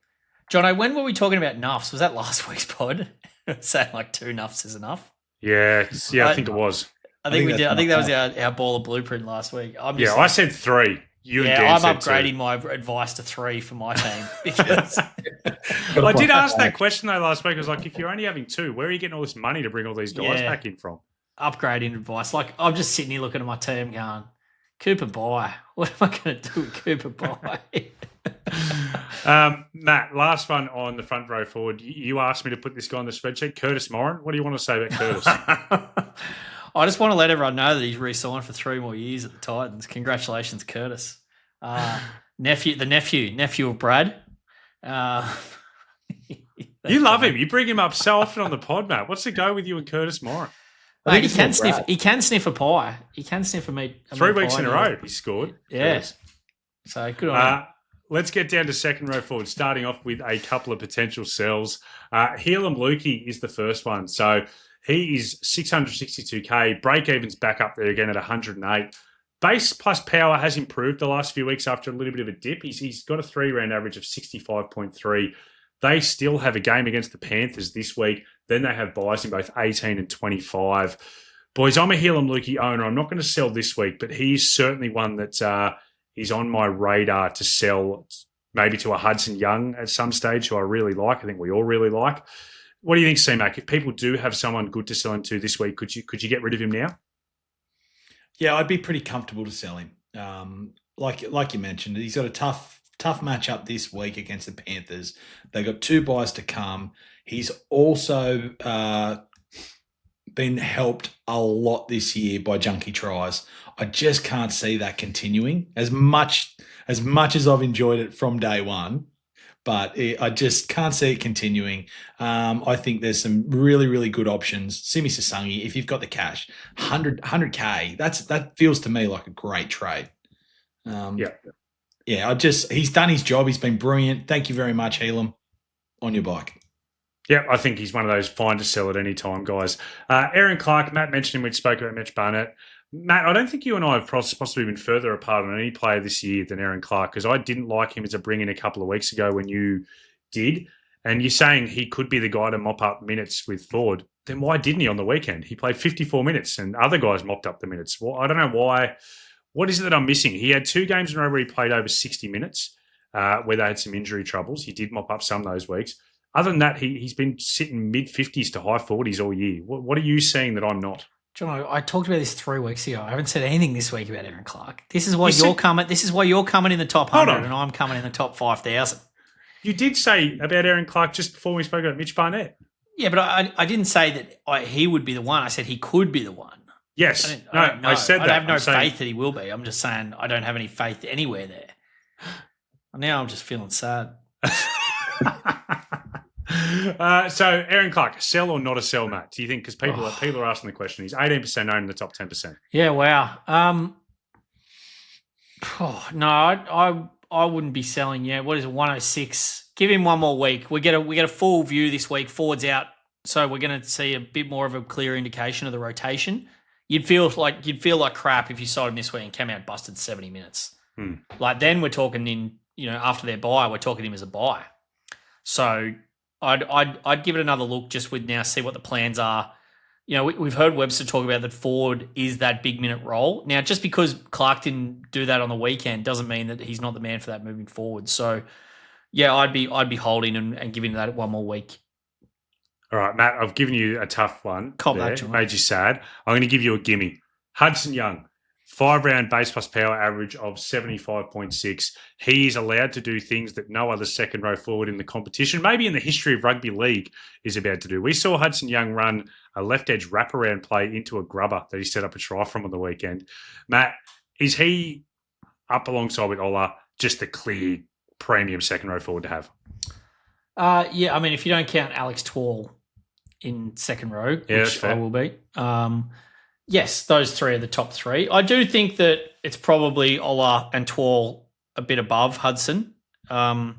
Jono, when were we talking about nuffs? Was that last week's pod? Saying like 2 nuffs is enough? Yeah, I think it was. I think we did. I think that was our Ballr Blueprint last week. I said 3. You and Dan I'm said upgrading 2. my advice to 3 for my team because Well, I did ask that question though last week. I was like, if you're only having 2, where are you getting all this money to bring all these guys back in from? Upgrading advice. Like I'm just sitting here looking at my team going, Cooper buy. What am I going to do with Cooper buy? Matt, last one on the front row forward. You asked me to put this guy on the spreadsheet. Curtis Moran. What do you want to say about Curtis? I just want to let everyone know that he's re-signed for 3 more years at the Titans. Congratulations, Curtis. Nephew of Brad. You love him. You bring him up so often on the pod, Matt. What's the go with you and Curtis Moran? Mate, he can sniff. He can sniff a pie. He can sniff a meat. 3 weeks in a row, he scored. Yes. Yeah. So good on him. Let's get down to second row forward, starting off with a couple of potential sells. Helam Lukey is the first one. So he is 662K. Break-even's back up there again at 108. Base plus power has improved the last few weeks after a little bit of a dip. He's got a 3-round average of 65.3. They still have a game against the Panthers this week. Then they have buys in both 18 and 25. Boys, I'm a Helam Lukey owner. I'm not going to sell this week, but he's certainly one that is on my radar to sell maybe to a Hudson Young at some stage, who I really like. I think we all really like. What do you think, CMac? If people do have someone good to sell him to this week, could you get rid of him now? Yeah, I'd be pretty comfortable to sell him. Like you mentioned, he's got a tough matchup this week against the Panthers. They got 2 buys to come. He's also been helped a lot this year by junkie tries. I just can't see that continuing as much as I've enjoyed it from day one. But I just can't see it continuing. I think there's some really, really good options. Simi Sasagi, if you've got the cash, 100K, that feels to me like a great trade. Yeah, he's done his job. He's been brilliant. Thank you very much, Helam. On your bike. Yeah, I think he's one of those fine to sell at any time, guys. Aaron Clark, Matt mentioned him. We spoke about Mitch Barnett. Matt, I don't think you and I have possibly been further apart on any player this year than Aaron Clark, because I didn't like him as a bring-in a couple of weeks ago when you did. And you're saying he could be the guy to mop up minutes with Ford. Then why didn't he on the weekend? He played 54 minutes and other guys mopped up the minutes. Well, I don't know why. What is it that I'm missing? He had 2 games in a row where he played over 60 minutes, where they had some injury troubles. He did mop up some those weeks. Other than that, he's been sitting mid-50s to high 40s all year. What are you seeing that I'm not? Jono, I talked about this 3 weeks ago. I haven't said anything this week about Aaron Clark. This is why you're coming. This is why you're coming in the top 100 and I'm coming in the top 5,000. You did say about Aaron Clark just before we spoke about Mitch Barnett. Yeah, but I didn't say that he would be the one. I said he could be the one. Yes. I said that. I have no faith that he will be. I'm just saying I don't have any faith anywhere there. Now I'm just feeling sad. So Aaron Clark, sell or not a sell, Matt? Do you think? Because people are asking the question. He's 18% owned in the top 10%. Yeah, wow. No, I wouldn't be selling yet. What is it? 106. Give him one more week. We get a full view this week. Ford's out, so we're going to see a bit more of a clear indication of the rotation. You'd feel like crap if you sold him this week and came out busted 70 minutes. Like then we're talking after their buy, we're talking him as a buy. So I'd give it another look just with now, see what the plans are. We've heard Webster talk about that Ford is that big minute role. Now, just because Clark didn't do that on the weekend doesn't mean that he's not the man for that moving forward. So, Yeah, I'd be holding and giving that one more week. All right, Matt, I've given you a tough one. Cop there. that, John. Made you sad. I'm going to give you a gimme. Hudson Young, 5-round base plus power average of 75.6. He is allowed to do things that no other second row forward in the competition, maybe in the history of rugby league, is about to do. We saw Hudson Young run a left edge wraparound play into a grubber that he set up a try from on the weekend. Matt, is he up alongside with Ola just the clear premium second row forward to have? Yeah, I mean, if you don't count Alex Twall in second row, Yeah, which I will be, yes, those three are the top three. I do think that it's probably Ola and Twall a bit above Hudson. I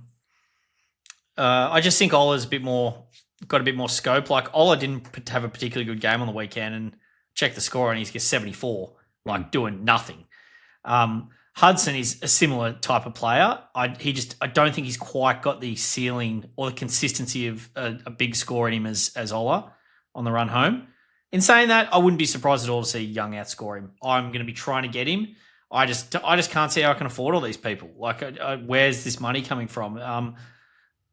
just think Ola's got a bit more scope. Like Ola didn't have a particularly good game on the weekend, and check the score and he's 74, like doing nothing. Hudson is a similar type of player. I don't think he's quite got the ceiling or the consistency of a big score in him as Ola on the run home. In saying that, I wouldn't be surprised at all to see Young outscore him. I'm going to be trying to get him. I just can't see how I can afford all these people. Like, where's this money coming from?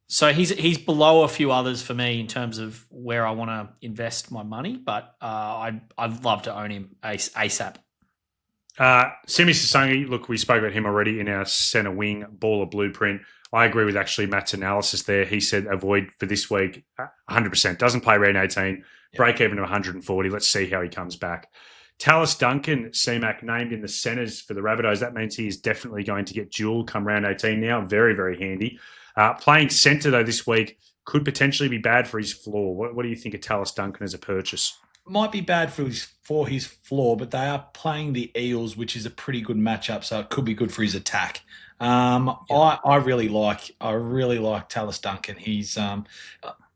So he's below a few others for me in terms of where I want to invest my money, but I'd love to own him ASAP. Simi Sasagi, look, we spoke about him already in our centre wing Ballr Blueprint. I agree with actually Matt's analysis there. He said avoid for this week 100%. Doesn't play round 18, break even of 140. Let's see how he comes back. Tallis Duncan, CMac named in the centres for the Rabbitohs. That means he is definitely going to get dual come round 18 now. Very, very handy. Playing centre, though, this week could potentially be bad for his floor. What do you think of Tallis Duncan as a purchase? Might be bad for his floor, but they are playing the Eels, which is a pretty good matchup, so it could be good for his attack. I really like Tallis Duncan. He's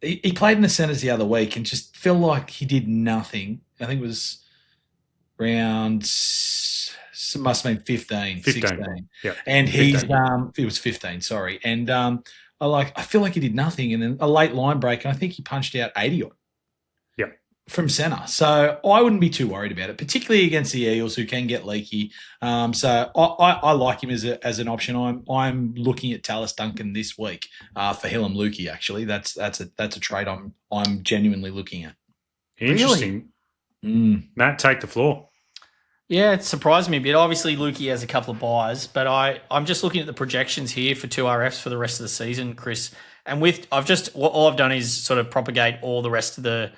he played in the centres the other week and just felt like he did nothing. I think it was round must have been 15. 16. Yeah. And 15. It was 15, sorry. And I feel like he did nothing, and then a late line break, and I think he punched out 80 odd. From centre. So I wouldn't be too worried about it, particularly against the Eels who can get leaky. So I like him as an option. I'm looking at Tallis Duncan this week for Hillam Lukey, actually. That's a trade I'm genuinely looking at. Interesting. Really? Matt, take the floor. Yeah, it surprised me a bit. Obviously, Lukey has a couple of buys, but I'm just looking at the projections here for 2RFs for the rest of the season, Chris. And all I've done is sort of propagate all the rest of the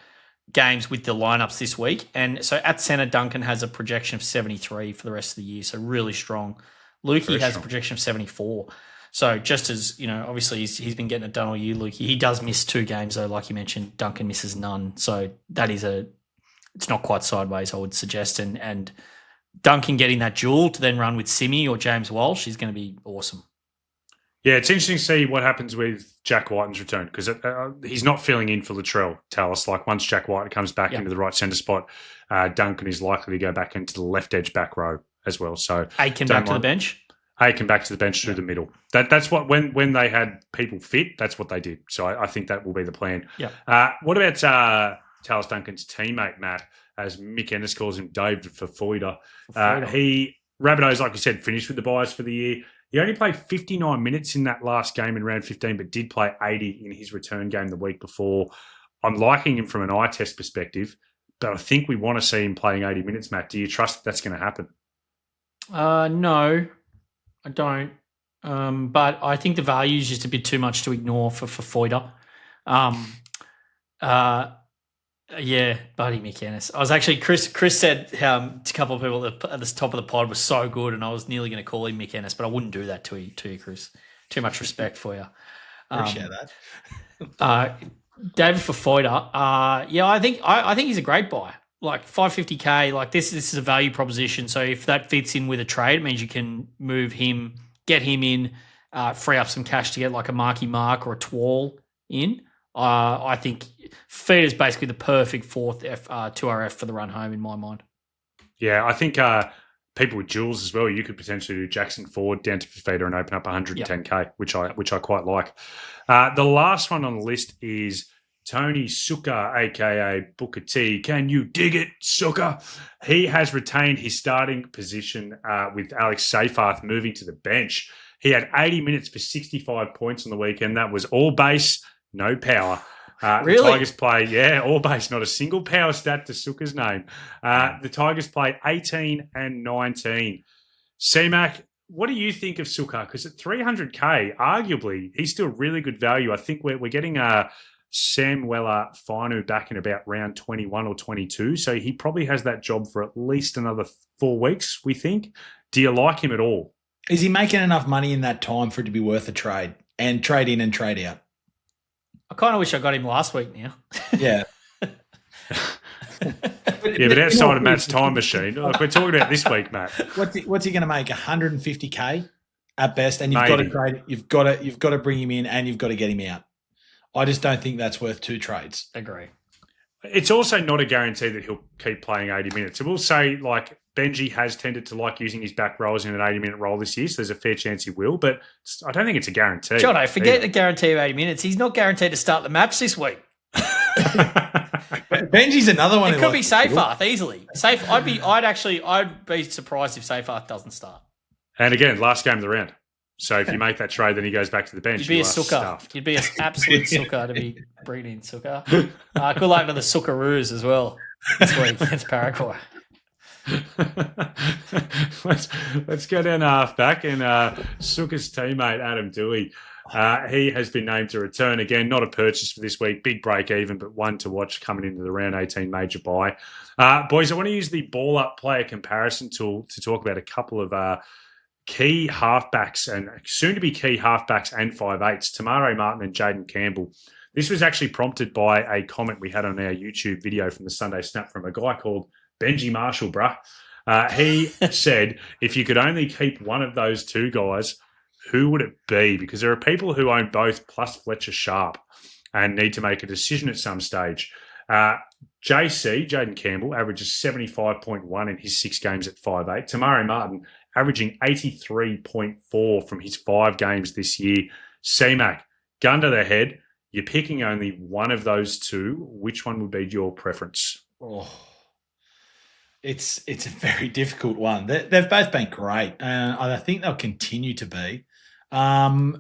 games with the lineups this week. And so at centre, Duncan has a projection of 73 for the rest of the year. So really strong. Lukey has a projection of 74. So just as, obviously he's been getting it done all year, Lukey. He does miss 2 games though, like you mentioned. Duncan misses none. So that is it's not quite sideways, I would suggest. And Duncan getting that duel to then run with Simi or James Walsh is going to be awesome. Yeah, it's interesting to see what happens with Jack Whiten's return because he's not filling in for Latrell Tallis. Like once Jack White comes back into the right centre spot, Duncan is likely to go back into the left edge back row as well. So Aiken back to the bench? Aiken back to the bench through the middle. That's what when they had people fit, that's what they did. So I think that will be the plan. Yeah. What about Tallis Duncan's teammate, Matt, as Mick Ennis calls him, David Fafoida? Rabbitohs, like you said, finished with the buys for the year. He only played 59 minutes in that last game in round 15, but did play 80 in his return game the week before. I'm liking him from an eye test perspective, but I think we want to see him playing 80 minutes, Matt. Do you trust that's going to happen? No, I don't. But I think the value is just a bit too much to ignore for Foyda. Yeah, Buddy McInnes. I was actually Chris said a couple of people at the top of the pod was so good, and I was nearly going to call him McInnes, but I wouldn't do that to you, Chris. Too much respect for you. Appreciate that. David Fafoida. I think he's a great buy. Like $550K. Like this is a value proposition. So if that fits in with a trade, it means you can move him, get him in, free up some cash to get like a Marky Mark or a Twall in. I think Feed is basically the perfect fourth 2RF for the run home in my mind. Yeah, I think people with duels as well, you could potentially do Jackson Ford down to Fafita and open up 110K, which I quite like. The last one on the list is Tony Suka, a.k.a. Booker T. Can you dig it, Suka? He has retained his starting position with Alex Seyfarth moving to the bench. He had 80 minutes for 65 points on the weekend. That was all base, no power. Really? The Tigers played, all base, not a single power stat to Suka's name. The Tigers played 18 and 19. CMac, what do you think of Suka? Because at 300K, arguably, he's still really good value. I think we're getting Sam Weller Finu back in about round 21 or 22. So he probably has that job for at least another 4 weeks, we think. Do you like him at all? Is he making enough money in that time for it to be worth a trade and trade in and trade out? I kind of wish I got him last week now. Yeah. But outside of Matt's time machine, look, we're talking about this week, Matt. What's he going to make? 150K at best, and you've Maybe. got to trade. You've got to bring him in, and you've got to get him out. I just don't think that's worth 2 trades. Agree. It's also not a guarantee that he'll keep playing 80 minutes. So we'll say, like, Benji has tended to like using his back rows in an 80-minute role this year, so there's a fair chance he will, but I don't think it's a guarantee. Jono, forget the guarantee of 80 minutes. He's not guaranteed to start the match this week. Benji's another one. It could be Seyfarth easily. I'd be surprised if Seyfarth doesn't start. And again, last game of the round. So if you make that trade, then he goes back to the bench. You'd be You a are sucker. stuffed. You'd be an absolute sucker to be bringing in sucker. Good luck to the Suckaroos as well this week against Paraguay. let's go down to halfback and Suka's teammate Adam Doueihi. He has been named to return again. Not a purchase for this week. Big break even, but one to watch coming into the round 18 major buy. Boys, I want to use the ball up player comparison tool to talk about a couple of key halfbacks and soon-to-be key halfbacks and 5'8", Tamare Martin and Jaden Campbell. This was actually prompted by a comment we had on our YouTube video from the Sunday Snap from a guy called Benji Marshall, bruh. He said, if you could only keep one of those two guys, who would it be? Because there are people who own both plus Fletcher Sharp and need to make a decision at some stage. JC, Jaden Campbell, averages 75.1 in his 6 games at 5'8". Tamare Martin averaging 83.4 from his 5 games this year. CMac, gun to the head, you're picking only one of those two. Which one would be your preference? Oh, it's a very difficult one. They've both been great, and I think they'll continue to be. I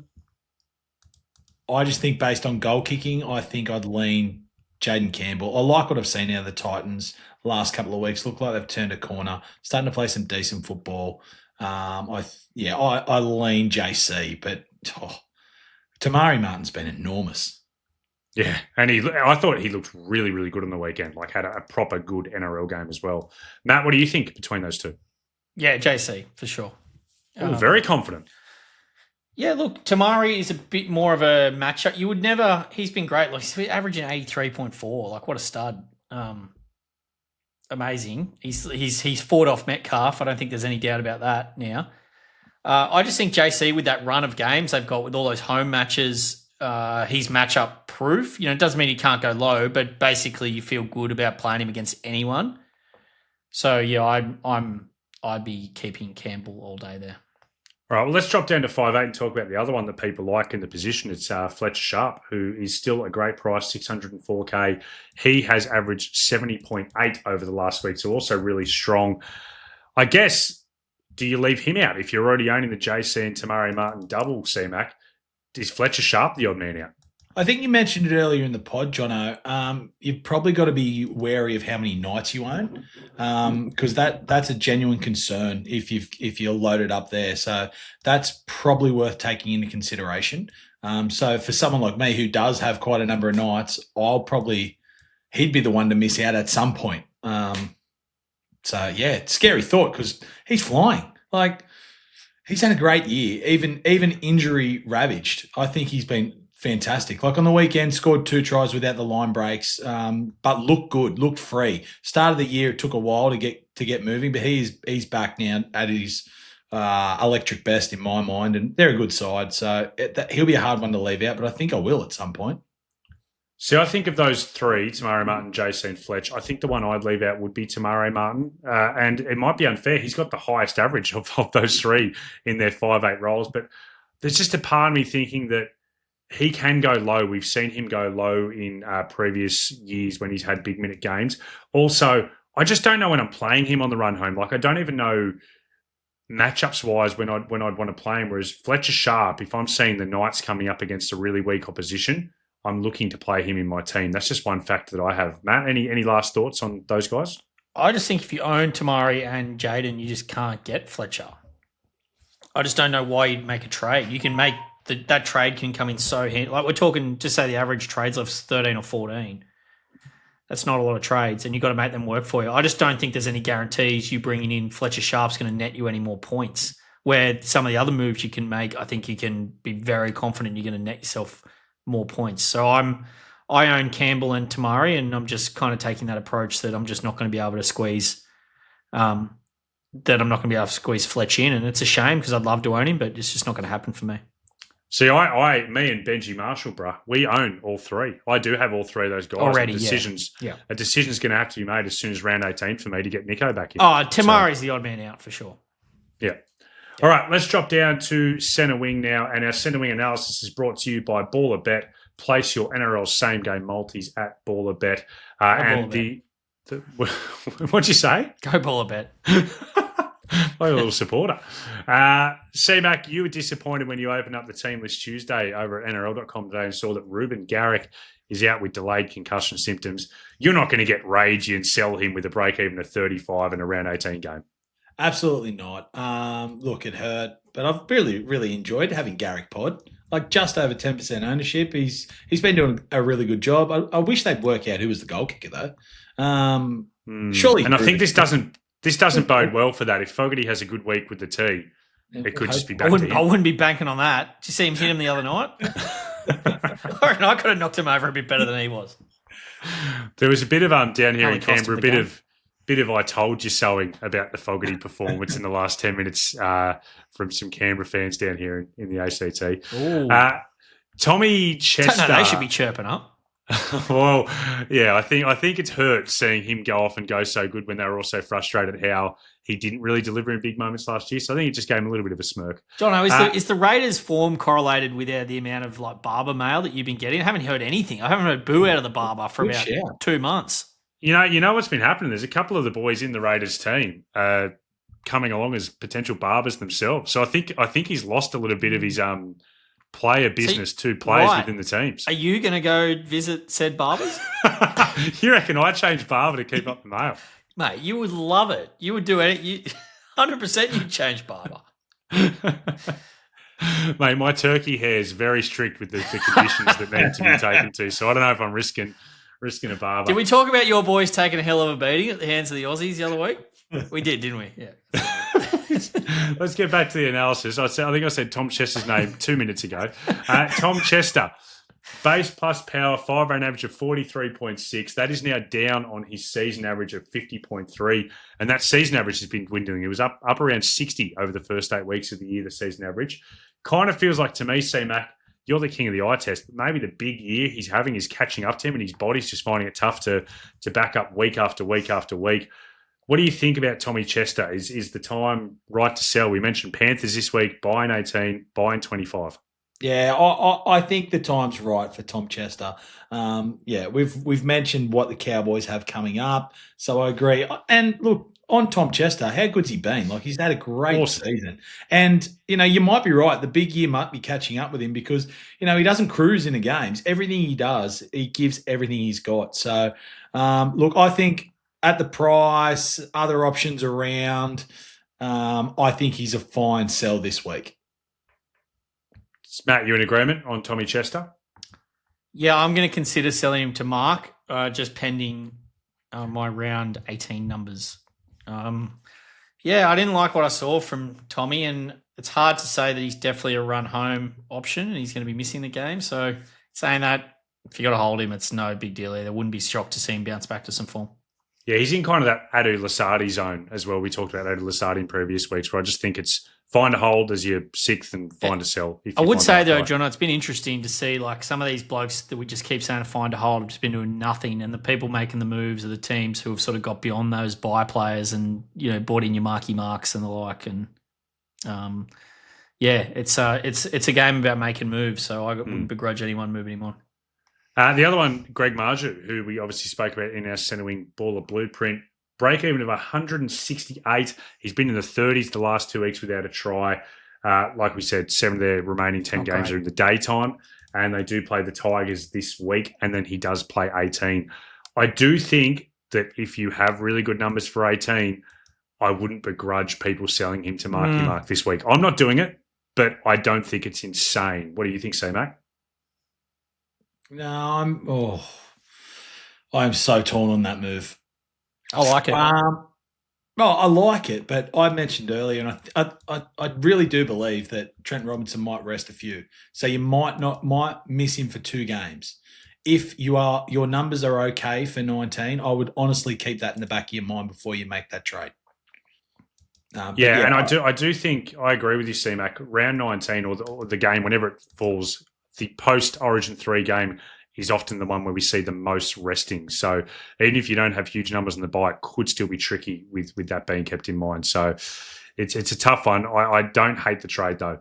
just think based on goal kicking, I think I'd lean Jaden Campbell. I like what I've seen out of the Titans the last couple of weeks. Look like they've turned a corner, starting to play some decent football. I lean JC, but Tamare Martin's been enormous. Yeah, and I thought he looked really, really good on the weekend, like had a proper good NRL game as well. Matt, what do you think between those two? Yeah, JC, for sure. Very confident. Yeah, look, Tamari is a bit more of a matchup. You would never – he's been great. Like, he's averaging 83.4. Like, what a stud. Amazing. He's fought off Metcalf. I don't think there's any doubt about that now. I just think JC, with that run of games they've got with all those home matches, he's matchup proof. You know, it doesn't mean he can't go low, but basically you feel good about playing him against anyone. So, yeah, I'd be keeping Campbell all day there. All right, well, let's drop down to 5'8" and talk about the other one that people like in the position. It's Fletcher Sharp, who is still a great price, 604K. He has averaged 70.8 over the last week, so also really strong. I guess, do you leave him out if you're already owning the JC and Tamare Martin double, CMac? Is Fletcher Sharp the odd man out? I think you mentioned it earlier in the pod, Jono. You've probably got to be wary of how many nights you own, because that's a genuine concern if you're loaded up there. So that's probably worth taking into consideration. So for someone like me who does have quite a number of nights, he'd be the one to miss out at some point. So yeah, scary thought because he's flying. Like he's had a great year, even injury ravaged. I think he's been fantastic. Like on the weekend, scored 2 tries without the line breaks, but looked good, looked free. Start of the year, it took a while to get moving, but he's back now at his electric best in my mind, and they're a good side. So he'll be a hard one to leave out, but I think I will at some point. See, I think of those 3, Tamare Martin, JC and Fletch, I think the one I'd leave out would be Tamare Martin. And it might be unfair. He's got the highest average of those 3 in their 5'8" roles, but there's just a part of me thinking that he can go low. We've seen him go low in previous years when he's had big minute games. Also, I just don't know when I'm playing him on the run home. Like, I don't even know matchups wise when I'd want to play him. Whereas Fletcher Sharp, if I'm seeing the Knights coming up against a really weak opposition, I'm looking to play him in my team. That's just one factor that I have. Matt, any last thoughts on those guys? I just think if you own Tamari and Jaden, you just can't get Fletcher. I just don't know why you'd make a trade. You can make that trade can come in so handy. Like we're talking, just say the average trades level is 13 or 14. That's not a lot of trades, and you've got to make them work for you. I just don't think there's any guarantees you bringing in Fletcher Sharp's going to net you any more points. Where some of the other moves you can make, I think you can be very confident you're going to net yourself more points. So I own Campbell and Tamari, and I'm just kind of taking that approach that I'm just not going to be able to squeeze Fletch in, and it's a shame because I'd love to own him, but it's just not going to happen for me. See, me and Benji Marshall, bruh, we own all three. I do have all three of those guys. Already, A decision's going to have to be made as soon as round 18 for me to get Nico back in. Oh, Tamari's the odd man out for sure. Yeah. All right, let's drop down to centre wing now, and our centre wing analysis is brought to you by Ballr Bet. Place your NRL same game multis at Ballr Bet. What'd you say? Go Ballr Bet. I'm a little supporter. CMac, you were disappointed when you opened up the team list Tuesday over at NRL.com today and saw that Ruben Garrick is out with delayed concussion symptoms. You're not going to get ragey and sell him with a break even of 35 in a round 18 game. Absolutely not. Look, it hurt, but I've really enjoyed having Garrick Pod. Like just over 10% ownership. He's been doing a really good job. I wish they'd work out who was the goal kicker though. Surely, and I think this doesn't bode well for that. If Fogarty has a good week with the tee, it could just be back to him. I wouldn't be banking on that. Did you see him hit him the other night? I reckon I could have knocked him over a bit better than he was. There was a bit of down here in Canberra, a bit of I told you soing about the Fogarty performance in the last 10 minutes from some Canberra fans down here in the ACT. Tommy Chester. They should be chirping up. Well, yeah, I think it's hurt seeing him go off and go so good when they were also frustrated how he didn't really deliver in big moments last year. So I think it just gave him a little bit of a smirk. Jono, is the Raiders' form correlated with the amount of like Barber mail that you've been getting? I haven't heard anything. I haven't heard boo out of the Barber for about 2 months. You know what's been happening? There's a couple of the boys in the Raiders team coming along as potential Barbers themselves. So I think he's lost a little bit of his player business to players within the teams. Are you going to go visit said Barbers? You reckon I change Barber to keep up the mail? Mate, you would love it. You would do it. 100% you'd change Barber. Mate, my turkey hair is very strict with the conditions that need to be taken to, so I don't know if I'm risking a Barber. Did we talk about your boys taking a hell of a beating at the hands of the Aussies the other week? We did, didn't we? Yeah. Let's get back to the analysis. I think I said Tom Chester's name 2 minutes ago. Tom Chester, base plus power, 5-round average of 43.6. That is now down on his season average of 50.3. And that season average has been dwindling. It was up around 60 over the first 8 weeks of the year, the season average. Kind of feels like to me, CMac, you're the king of the eye test, but maybe the big year he's having is catching up to him and his body's just finding it tough to back up week after week after week. What do you think about Tommy Chester? Is the time right to sell? We mentioned Panthers this week, buying 18, buying 25. Yeah, I think the time's right for Tom Chester. We've mentioned what the Cowboys have coming up, so I agree. And look, on Tom Chester, how good's he been? Like, he's had a great season. And, you might be right. The big year might be catching up with him because, he doesn't cruise in the games. Everything he does, he gives everything he's got. So, look, I think at the price, other options around, I think he's a fine sell this week. Matt, you in agreement on Tommy Chester? Yeah, I'm going to consider selling him to Mark, just pending my round 18 numbers. I didn't like what I saw from Tommy, and it's hard to say that he's definitely a run home option and he's going to be missing the game. So saying that, if you got to hold him, it's no big deal either. Wouldn't be shocked to see him bounce back to some form. Yeah, he's in kind of that Adu Lasardi zone as well. We talked about Adu Lasardi in previous weeks, where I just think it's find a hold as your sixth and find a sell. I would say, though, Jono, it's been interesting to see like some of these blokes that we just keep saying to find a hold have just been doing nothing, and the people making the moves are the teams who have sort of got beyond those buy players and, bought in your Marky Marks and the like. And, it's a game about making moves, so I wouldn't begrudge anyone moving him on. The other one, Greg Marju, who we obviously spoke about in our centre wing Ballr Blueprint, break even of 168. He's been in the 30s the last 2 weeks without a try. Like we said, 7 of their remaining 10 games are in the daytime, and they do play the Tigers this week, and then he does play 18. I do think that if you have really good numbers for 18, I wouldn't begrudge people selling him to Marky Mark this week. I'm not doing it, but I don't think it's insane. What do you think, CMac? No, I'm so torn on that move. I like it. I like it, but I mentioned earlier, and I really do believe that Trent Robinson might rest a few. So you might miss him for 2 games. If your numbers are okay for 19, I would honestly keep that in the back of your mind before you make that trade. And I do think I agree with you, CMac. Round 19 or the game, whenever it falls, the post-Origin 3 game is often the one where we see the most resting. So even if you don't have huge numbers on the bye, it could still be tricky with that being kept in mind. So it's a tough one. I don't hate the trade, though.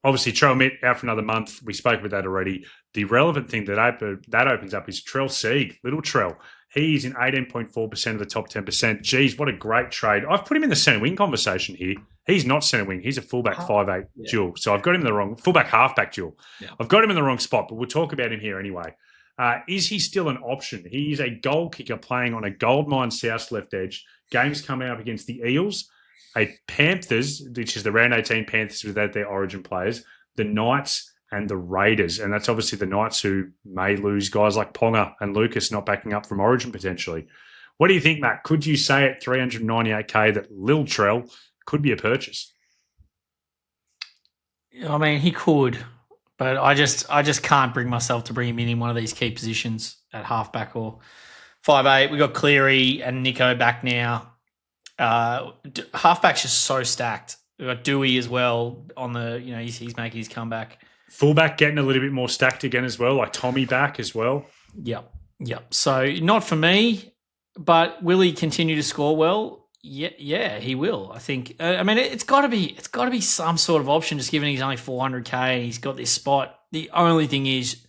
Obviously, Trell Mitt out for another month. We spoke about that already. The relevant thing that opens up is Trell Sieg, little Trell. He's in 18.4% of the top 10%. Geez, what a great trade. I've put him in the centre wing conversation here. He's not centre wing. He's a fullback 5'8" dual. So I've got him in the wrong fullback halfback dual. Yeah. I've got him in the wrong spot, but we'll talk about him here anyway. Is he still an option? He is a goal kicker playing on a Goldmine South left edge. Games coming up against the Eels, a Panthers, which is the round 18 Panthers without their Origin players, the Knights, and the Raiders. And that's obviously the Knights who may lose guys like Ponga and Lucas not backing up from Origin potentially. What do you think, Matt? Could you say at $398K that Lil Trell could be a purchase? I mean, he could, but I just can't bring myself to bring him in one of these key positions at halfback or 5'8". We got Cleary and Nico back now. Halfback's just so stacked. We've got Doueihi as well on the, he's making his comeback. Fullback getting a little bit more stacked again as well, like Tommy back as well. Yep. So not for me, but will he continue to score well? Yeah, he will. I think. It's got to be some sort of option. Just given he's only $400K and he's got this spot. The only thing is,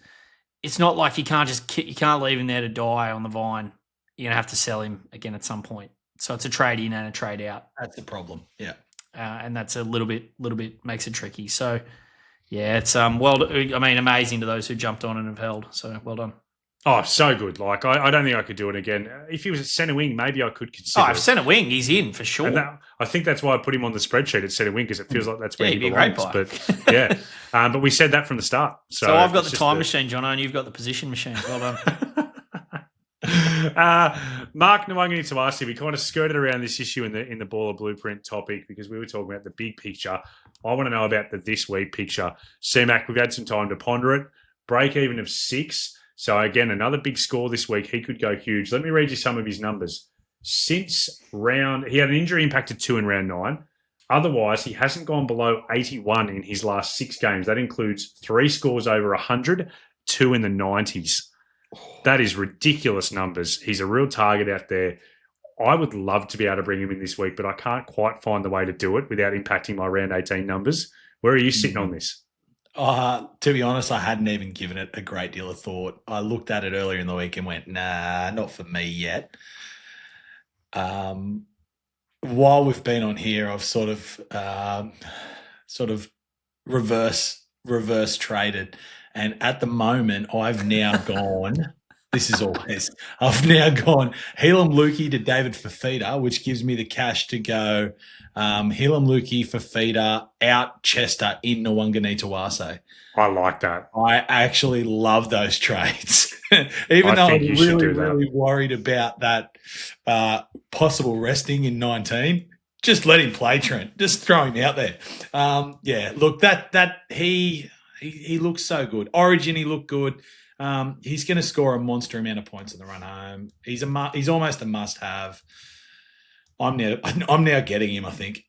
it's not like you can't leave him there to die on the vine. You're gonna have to sell him again at some point. So it's a trade in and a trade out. That's the problem. Yeah, and that's a little bit makes it tricky. So. Yeah, it's amazing to those who jumped on and have held. So well done. Oh, so good. Like I don't think I could do it again. If he was at centre wing, maybe I could consider. If centre wing, he's in for sure. And I think that's why I put him on the spreadsheet at centre wing because it feels like that's where he belongs. But yeah, but we said that from the start. So I've got the time machine, Jono, and you've got the position machine. Well done. Mark Nawaqanitawase, we kind of skirted around this issue in the Ballr Blueprint topic because we were talking about the big picture. I want to know about the this week picture. CMac, we've had some time to ponder it. Break even of 6. So again, another big score this week. He could go huge. Let me read you some of his numbers. He had an injury impacted 2 in round 9. Otherwise, he hasn't gone below 81 in his last 6 games. That includes 3 scores over 100, 2 in the 90s. That is ridiculous numbers. He's a real target out there. I would love to be able to bring him in this week, but I can't quite find the way to do it without impacting my round 18 numbers. Where are you sitting on this? To be honest, I hadn't even given it a great deal of thought. I looked at it earlier in the week and went, nah, not for me yet. While we've been on here, I've sort of reverse traded. And at the moment, I've now gone... I've now gone Helam Lukey to David Fafita, which gives me the cash to go Helam Lukey, Fafita, out Chester, in Nawaqanitawase. I like that. I actually love those trades. Even though I'm really worried about that possible resting in 19, just let him play, Trent. Just throw him out there. Look, he looks so good. Origin, he looked good. He's going to score a monster amount of points in the run home. He's almost a must-have. I'm now getting him, I think.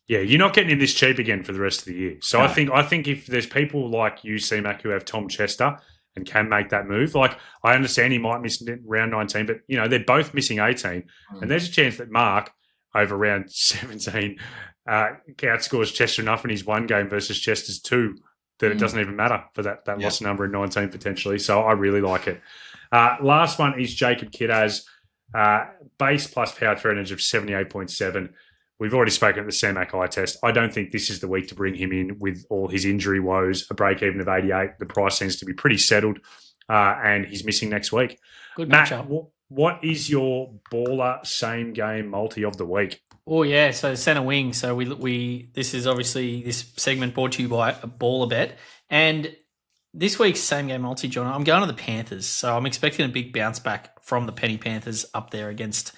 Yeah, you're not getting him this cheap again for the rest of the year. So no. I think if there's people like you, CMac, who have Tom Chester and can make that move, like I understand he might miss round 19, but they're both missing 18, and there's a chance that Mark over round 17 outscores Chester enough in his 1 game versus Chester's 2. That it doesn't even matter for that loss number in 19 potentially. So I really like it. Last one is Jacob Kiraz. Base plus power threat of 78.7. We've already spoken at the CMac eye test. I don't think this is the week to bring him in with all his injury woes. A break even of 88. The price seems to be pretty settled, and he's missing next week. Good Matt, matchup. what is your baller same game multi of the week? Oh yeah, so centre wing. So we this is obviously this segment brought to you by a Baller Bet, and this week's same game multi, John. I'm going to the Panthers, so I'm expecting a big bounce back from the Penny Panthers up there against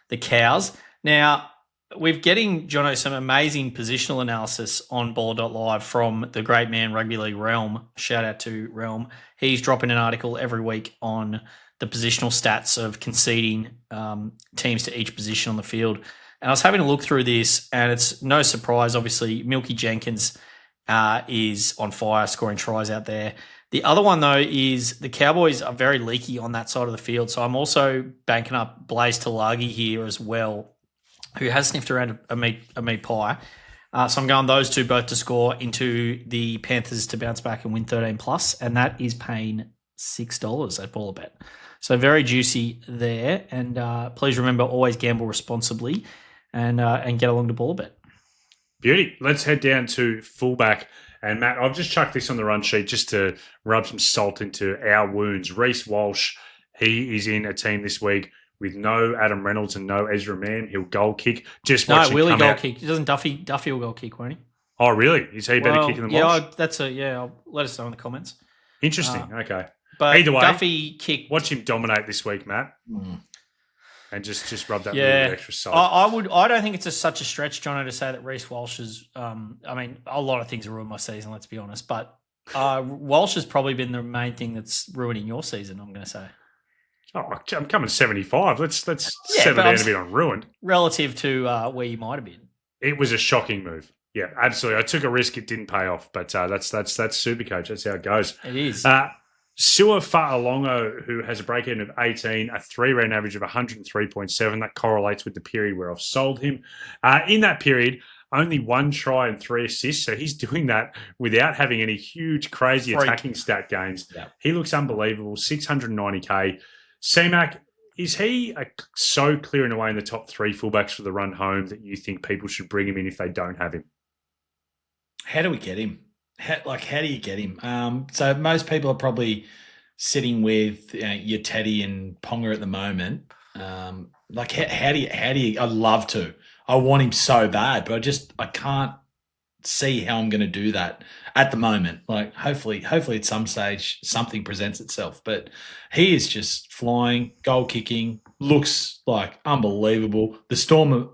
the Cows. Now we're getting, Jono, some amazing positional analysis on Baller.live from the great man Rugby League Realm. Shout out to Realm. He's dropping an article every week on the positional stats of conceding teams to each position on the field. And I was having a look through this, and it's no surprise, obviously, Milky Jenkins is on fire, scoring tries out there. The other one, though, is the Cowboys are very leaky on that side of the field. So I'm also banking up Blaze Talagi here as well, who has sniffed around a meat pie. So I'm going those two both to score into the Panthers to bounce back and win 13+, and that is paying $6 at Ballr Bet. So very juicy there. And please remember, always gamble responsibly and get along to Ballr Bet. Beauty. Let's head down to fullback. And Matt, I've just chucked this on the run sheet just to rub some salt into our wounds. Reece Walsh, he is in a team this week with no Adam Reynolds and no Ezra Mann. He'll goal kick. Just watch him Willie come goal out. kick. Doesn't Duffy will goal kick, won't he? Oh, really? Is he better kicking than Walsh? I'll let us know in the comments. Interesting. Okay. But either way, Duffy kicked. Watch him dominate this week, Matt. And just rub that little bit of extra salt. I don't think it's such a stretch, Jono, to say that Reece Walsh is. A lot of things have ruined my season. Let's be honest, but Walsh has probably been the main thing that's ruining your season. I'm going to say. Oh, I'm coming 75. Let's settle down a bit on ruined relative to where you might have been. It was a shocking move. Yeah, absolutely. I took a risk. It didn't pay off, but that's SuperCoach. That's how it goes. It is. Sua Fa'alongo, who has a break-even of 18, a 3-round average of 103.7. That correlates with the period where I've sold him. In that period, only 1 try and 3 assists, so he's doing that without having any huge, crazy attacking stat games. Yeah. He looks unbelievable, 690K. CMac, is he so clearing away in the top 3 fullbacks for the run home that you think people should bring him in if they don't have him? How do we get him? How do you get him? So most people are probably sitting with your Teddy and Ponga at the moment. How do you? I'd love to. I want him so bad, but I can't see how I'm going to do that at the moment. Like hopefully at some stage something presents itself. But he is just flying, goal kicking, looks like unbelievable. The Storm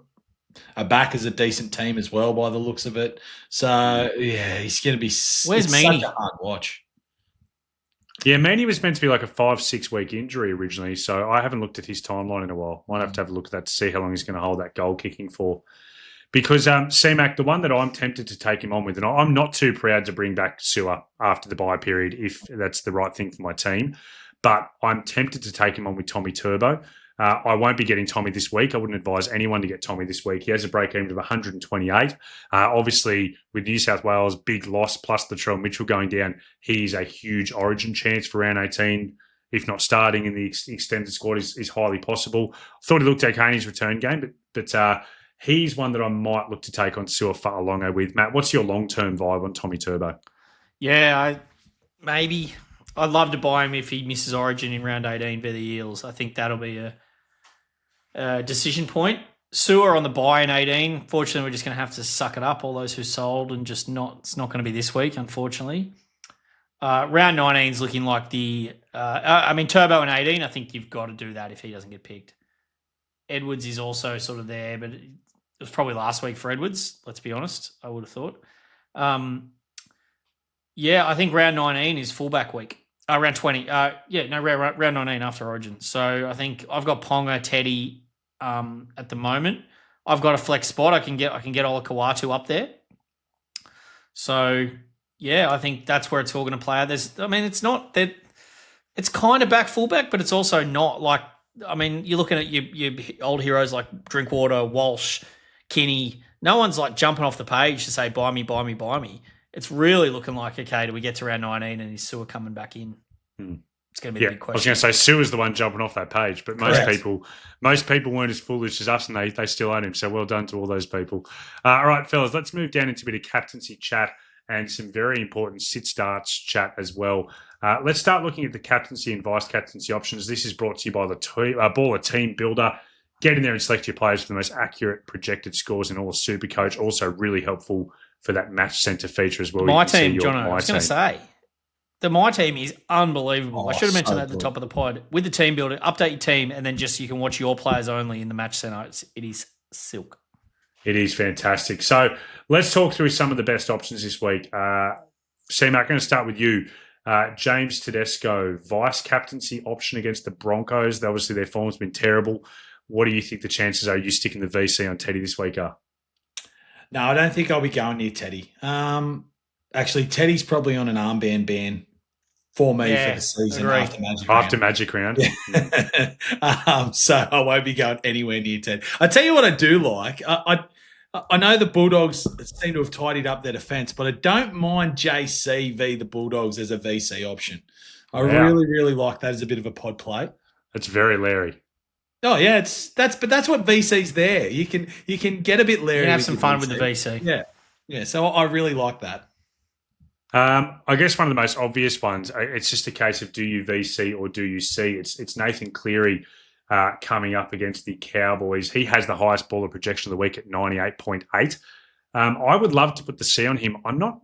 are back as a decent team as well by the looks of it. So yeah, he's going to be. Where's Meany? Such a hard watch. Yeah, Manny was meant to be like a 5-6 week injury originally, so I haven't looked at his timeline in a while. Might have to have a look at that to see how long he's going to hold that goal kicking for. Because CMac, the one that I'm tempted to take him on with, and I'm not too proud to bring back Sua after the bye period if that's the right thing for my team, but I'm tempted to take him on with Tommy Turbo. I won't be getting Tommy this week. I wouldn't advise anyone to get Tommy this week. He has a break-even of 128. Obviously, with New South Wales, big loss, plus the Latrell Mitchell going down, he's a huge origin chance for round 18. If not starting in the extended squad is highly possible. Thought he looked okay in his return game, but he's one that I might look to take on Sua Fa'alongo with. Matt, what's your long-term vibe on Tommy Turbo? Yeah, maybe. I'd love to buy him if he misses Origin in round 18 for the Eels. I think that'll be a decision point. Sua on the buy in 18. Fortunately, we're just going to have to suck it up, all those who sold, and just not. It's not going to be this week, unfortunately. Round 19 is looking like the. Turbo in 18. I think you've got to do that if he doesn't get picked. Edwards is also sort of there, but it was probably last week for Edwards. Let's be honest. I would have thought. I think round 19 is fullback week. Round 20. Round 19 after Origin. So I think I've got Ponga, Teddy at the moment. I've got a flex spot. I can get Ola Kawatu up there. So yeah, I think that's where it's all going to play out. It's not that it's kind of back fullback, but it's also not like. You're looking at your old heroes like Drinkwater, Walsh, Kinney. No one's like jumping off the page to say, buy me, buy me, buy me. It's really looking like, okay, do we get to round 19 and is Sua coming back in? It's going to be the big I was question. going to say Sue is the one jumping off that page, but most people weren't as foolish as us, and they still own him. So well done to all those people. All right, fellas, let's move down into a bit of captaincy chat and some very important sit starts chat as well. Let's start looking at the captaincy and vice captaincy options. This is brought to you by the Ballr Team Builder. Get in there and select your players for the most accurate projected scores in all of SuperCoach. Also really helpful for that match center feature as well. My team, Jono, I was going to say, My Team is unbelievable. I should have mentioned that at the top of the pod. With the team builder, update your team, and then just you can watch your players only in the match center. It is silk. It is fantastic. So let's talk through some of the best options this week. CMac, I'm going to start with you. James Tedesco, vice captaincy option against the Broncos. Obviously, their form's been terrible. What do you think the chances are you sticking the VC on Teddy this week are? No, I don't think I'll be going near Teddy. Actually, Teddy's probably on an armband ban for me for the season after Magic Round. Yeah. So I won't be going anywhere near Teddy. I tell you what I do like. I know the Bulldogs seem to have tidied up their defence, but I don't mind JC v the Bulldogs as a VC option. I really, really like that as a bit of a pod play. It's very Larry. Oh yeah, that's what VC's there. You can get a bit Larry. You can have some fun with the VC. Yeah. So I really like that. I guess one of the most obvious ones. It's just a case of do you VC or do you C? It's Nathan Cleary coming up against the Cowboys. He has the highest baller projection of the week at 98.8. I would love to put the C on him. I'm not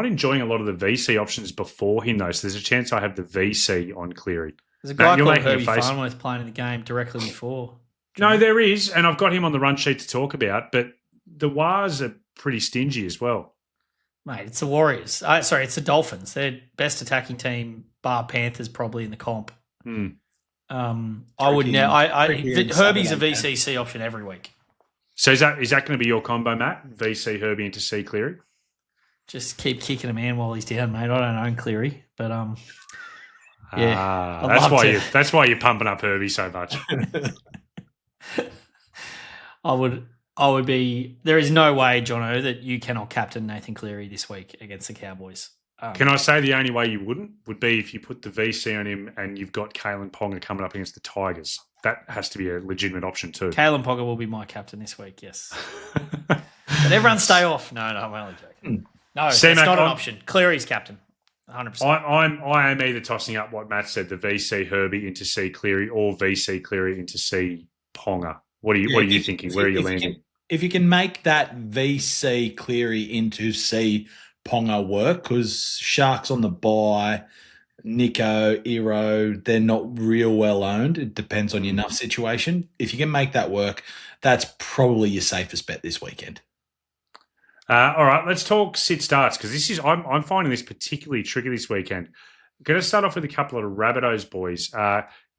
enjoying a lot of the VC options before him though. So there's a chance I have the VC on Cleary. There's a guy called Herbie Farnworth playing in the game directly before. No, there is, and I've got him on the run sheet to talk about, but the Wars are pretty stingy as well. Mate, it's the Warriors. It's the Dolphins. They're best attacking team, bar Panthers probably in the comp. I would now. Herbie's a VCC option every week. So is that going to be your combo, Matt? VC Herbie into C Cleary? Just keep kicking him in while he's down, mate. I don't own Cleary, but that's why you're pumping up Herbie so much. I would be. There is no way, Jono, that you cannot captain Nathan Cleary this week against the Cowboys. Can I say the only way you wouldn't would be if you put the VC on him and you've got Kalen Ponga coming up against the Tigers. That has to be a legitimate option too. Kalen Ponga will be my captain this week, yes. But everyone stay off. No, I'm only joking. No, it's not an option. Cleary's captain, 100%. I am either tossing up what Matt said, the VC Herbie into C Cleary or VC Cleary into C Ponga. What are you thinking? Where are you landing? If you can make that VC Cleary into C Ponga work, because Sharks on the bye, Nico, Iro, they're not real well owned. It depends on your enough situation. If you can make that work, that's probably your safest bet this weekend. All right, let's talk sit starts because I'm finding this particularly tricky this weekend. I'm going to start off with a couple of Rabbitohs boys.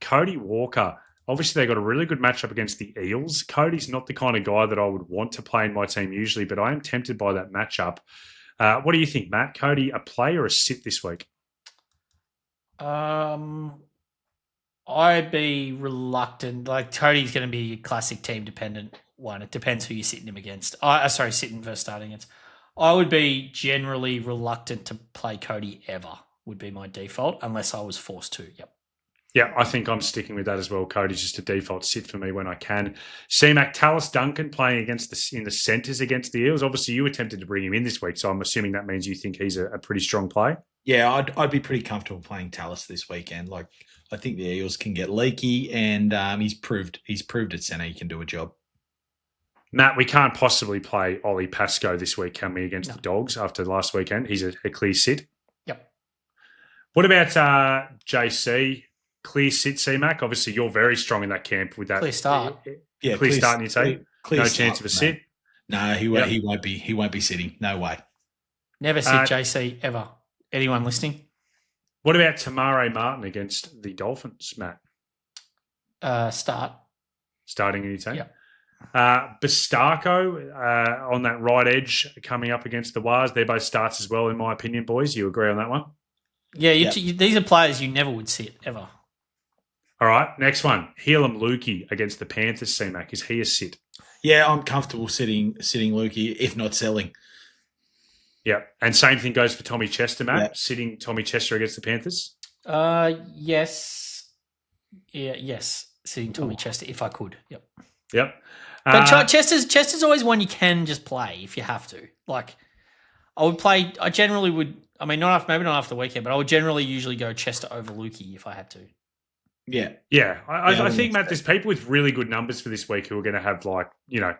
Cody Walker. Obviously, they got a really good matchup against the Eels. Cody's not the kind of guy that I would want to play in my team usually, but I am tempted by that matchup. What do you think, Matt? Cody, a play or a sit this week? I'd be reluctant. Like, Cody's going to be a classic team-dependent one. It depends who you're sitting him against. Sitting versus starting against. I would be generally reluctant to play Cody ever, would be my default, unless I was forced to. Yep. Yeah, I think I'm sticking with that as well. Cody's just a default sit for me when I can. CMac, Tallis Duncan playing in the centres against the Eels. Obviously, you attempted to bring him in this week, so I'm assuming that means you think he's a pretty strong play. Yeah, I'd be pretty comfortable playing Tallis this weekend. Like, I think the Eels can get leaky, and he's proved at centre he can do a job. Matt, we can't possibly play Ollie Pascoe this week, can we, against the Dogs after last weekend? He's a clear sit. Yep. What about JC? Clear sit, CMac. Obviously, you're very strong in that camp with that. Clear start. Yeah, clear start, and you say no start, chance of a sit. No, he won't be. He won't be sitting. No way. Never sit JC ever. Anyone listening? What about Tamare Martin against the Dolphins, Matt? Start. Starting in your team. Yeah. Bastarco on that right edge coming up against the Wars. They're both starts as well, in my opinion, boys. You agree on that one? Yeah, these are players you never would sit ever. All right, next one. Helam Lukey against the Panthers, CMac. Is he a sit? Yeah, I'm comfortable sitting Lukey, if not selling. Yeah, and same thing goes for Tommy Chester, Matt. Yeah. Sitting Tommy Chester against the Panthers? Yes. Yeah, yes. Sitting Tommy Chester if I could. Yep. Yep. But Chester's always one you can just play if you have to. Like, I generally would, I mean, maybe not after the weekend, but I would generally usually go Chester over Lukey if I had to. Yeah. Yeah. I think, Matt, there's people with really good numbers for this week who are going to have, like, you know,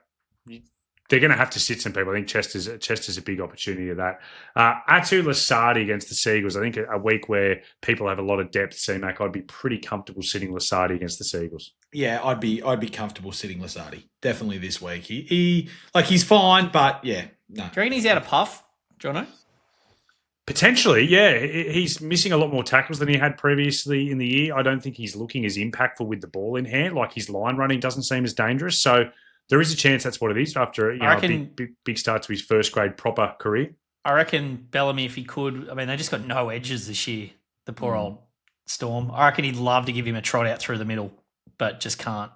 they're going to have to sit some people. I think Chester's a big opportunity of that. Atu Lasardi against the Seagulls. I think a week where people have a lot of depth, CMac, I'd be pretty comfortable sitting Lasardi against the Seagulls. Yeah, I'd be comfortable sitting Lasardi. Definitely this week. He's fine, but yeah, no. Do you reckon he's out of puff, Jono? Potentially, yeah. He's missing a lot more tackles than he had previously in the year. I don't think he's looking as impactful with the ball in hand. Like, his line running doesn't seem as dangerous. So there is a chance that's what it is after a big start to his first grade proper career. I reckon Bellamy, if he could, I mean, they just got no edges this year, the poor old Storm. I reckon he'd love to give him a trot out through the middle, but just can't.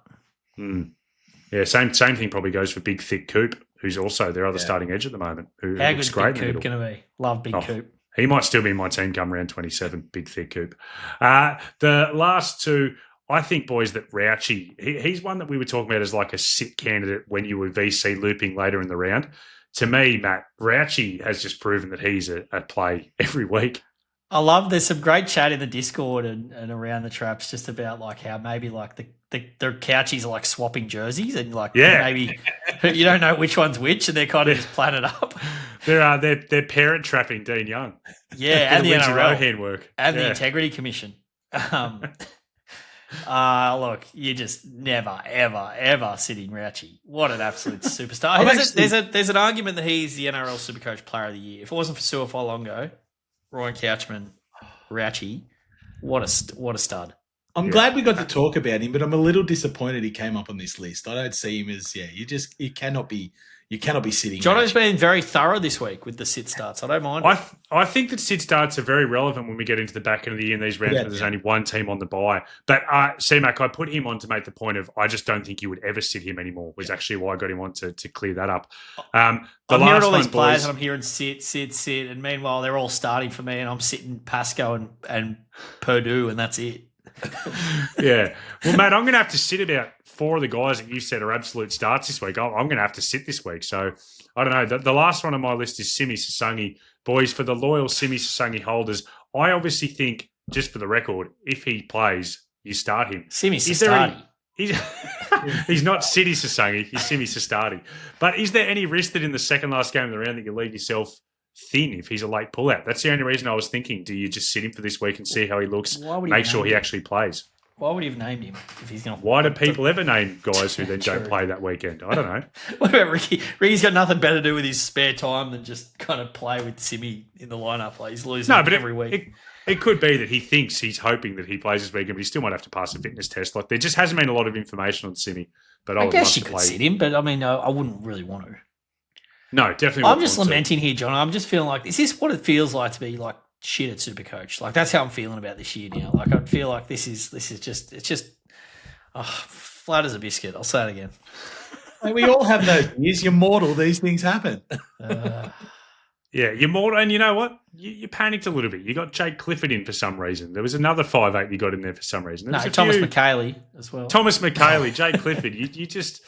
Yeah, same thing probably goes for Big Thick Coop, who's also their other starting edge at the moment. Who How looks good great Big Coop going to be? Love Big Coop. He might still be in my team come round 27, Big Thick Coop. The last two, I think, boys, that Rouchy, he's one that we were talking about as like a sit candidate when you were VC looping later in the round. To me, Matt, Rouchy has just proven that he's a play every week. I love, there's some great chat in the Discord and around the traps just about like how maybe like the couchies are like swapping jerseys and like maybe you don't know which one's which and they're kind of just planning up. They're parent trapping Dean Young. Yeah, and the NRL handwork. And the Integrity Commission. Look, you just never, ever, ever sitting Rouchy. What an absolute superstar. There's an argument that he's the NRL Supercoach Player of the Year. If it wasn't for Suafai Longo, Ryan Couchman, Rouchy, what a stud. I'm glad we got to talk about him, but I'm a little disappointed he came up on this list. I don't see him as you cannot be sitting. Jono's been very thorough this week with the sit starts. I don't mind. I think that sit starts are very relevant when we get into the back end of the year in these rounds where there's only one team on the bye. But CMac, I put him on to make the point of I just don't think you would ever sit him anymore. Was actually why I got him on to clear that up. I'm hearing all these players and I'm hearing sit, and meanwhile they're all starting for me and I'm sitting Pascoe and Purdue and that's it. Yeah. Well, Matt, I'm going to have to sit about four of the guys that you said are absolute starts this week. I'm going to have to sit this week. So, I don't know. The last one on my list is Simi Sasagi. Boys, for the loyal Simi Sasagi holders, I obviously think, just for the record, if he plays, you start him. Simi Sasagi. He's not City Sasagi. He's Simi Sasagi. But is there any risk that in the second last game of the round that you leave yourself thin if he's a late pullout? That's the only reason I was thinking. Do you just sit him for this week and see how he looks? Make sure he actually plays. Why would he have named him if he's going to? Why do people ever name guys who then don't play that weekend? I don't know. What about Ricky? Ricky's got nothing better to do with his spare time than just kind of play with Simi in the lineup. Like he's losing every week. It could be that he's hoping that he plays this weekend, but he still might have to pass a fitness test. Like there just hasn't been a lot of information on Simi. But I guess you could sit him, but I mean, I wouldn't really want to. No, definitely. I'm just lamenting here, John. I'm just feeling like, is this what it feels like to be like shit at Supercoach? Like that's how I'm feeling about this year now. Like I feel like this is just flat as a biscuit. I'll say it again. Like, we all have those years. You're mortal. These things happen. Yeah, you're mortal. And you know what? You panicked a little bit. You got Jake Clifford in for some reason. There was another 5'8" you got in there for some reason. Thomas McKaylee as well. Thomas McKaylee, Jake Clifford. You just...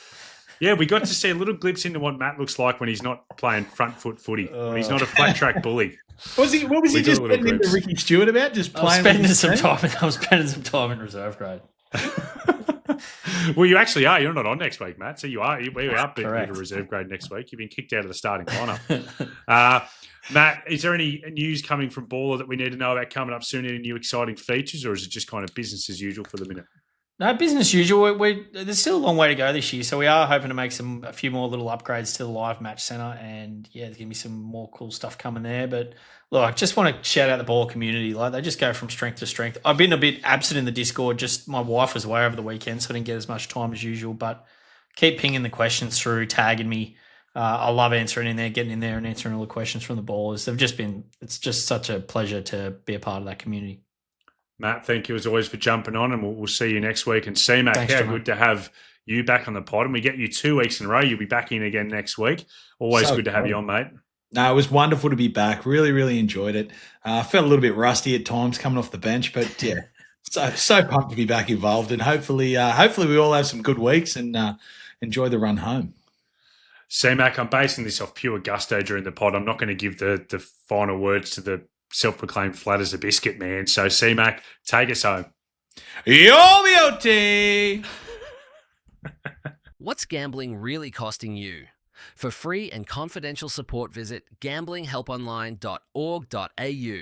Yeah, we got to see a little glimpse into what Matt looks like when he's not playing front foot footy, when he's not a flat track bully. What was he just spending into Ricky Stewart about? Just playing. I was spending some time in reserve grade. Well, you actually are. You're not on next week, Matt. So you are. We are being moved to reserve grade next week. You've been kicked out of the starting lineup. Matt, is there any news coming from Ballr that we need to know about coming up soon? Any new exciting features, or is it just kind of business as usual for the minute? No, business as usual. There's still a long way to go this year, so we are hoping to make a few more little upgrades to the live match centre, and yeah, there's going to be some more cool stuff coming there. But look, I just want to shout out the Ballr community. Like they just go from strength to strength. I've been a bit absent in the Discord. Just my wife was away over the weekend, so I didn't get as much time as usual. But keep pinging the questions through, tagging me. I love answering in there, getting in there and answering all the questions from the Ballers. It's just such a pleasure to be a part of that community. Matt, thank you as always for jumping on, and we'll see you next week. And CMac, how good to have you back on the pod. And we get you 2 weeks in a row. You'll be back in again next week. Always good to have you on, mate. No, it was wonderful to be back. Really, really enjoyed it. Felt a little bit rusty at times coming off the bench, but yeah, so pumped to be back involved. And hopefully we all have some good weeks and enjoy the run home. CMac, I'm basing this off pure gusto during the pod. I'm not going to give the final words to the self-proclaimed flat as a biscuit man. So CMac, take us home. Yo, beauty! What's gambling really costing you? For free and confidential support, visit gamblinghelponline.org.au.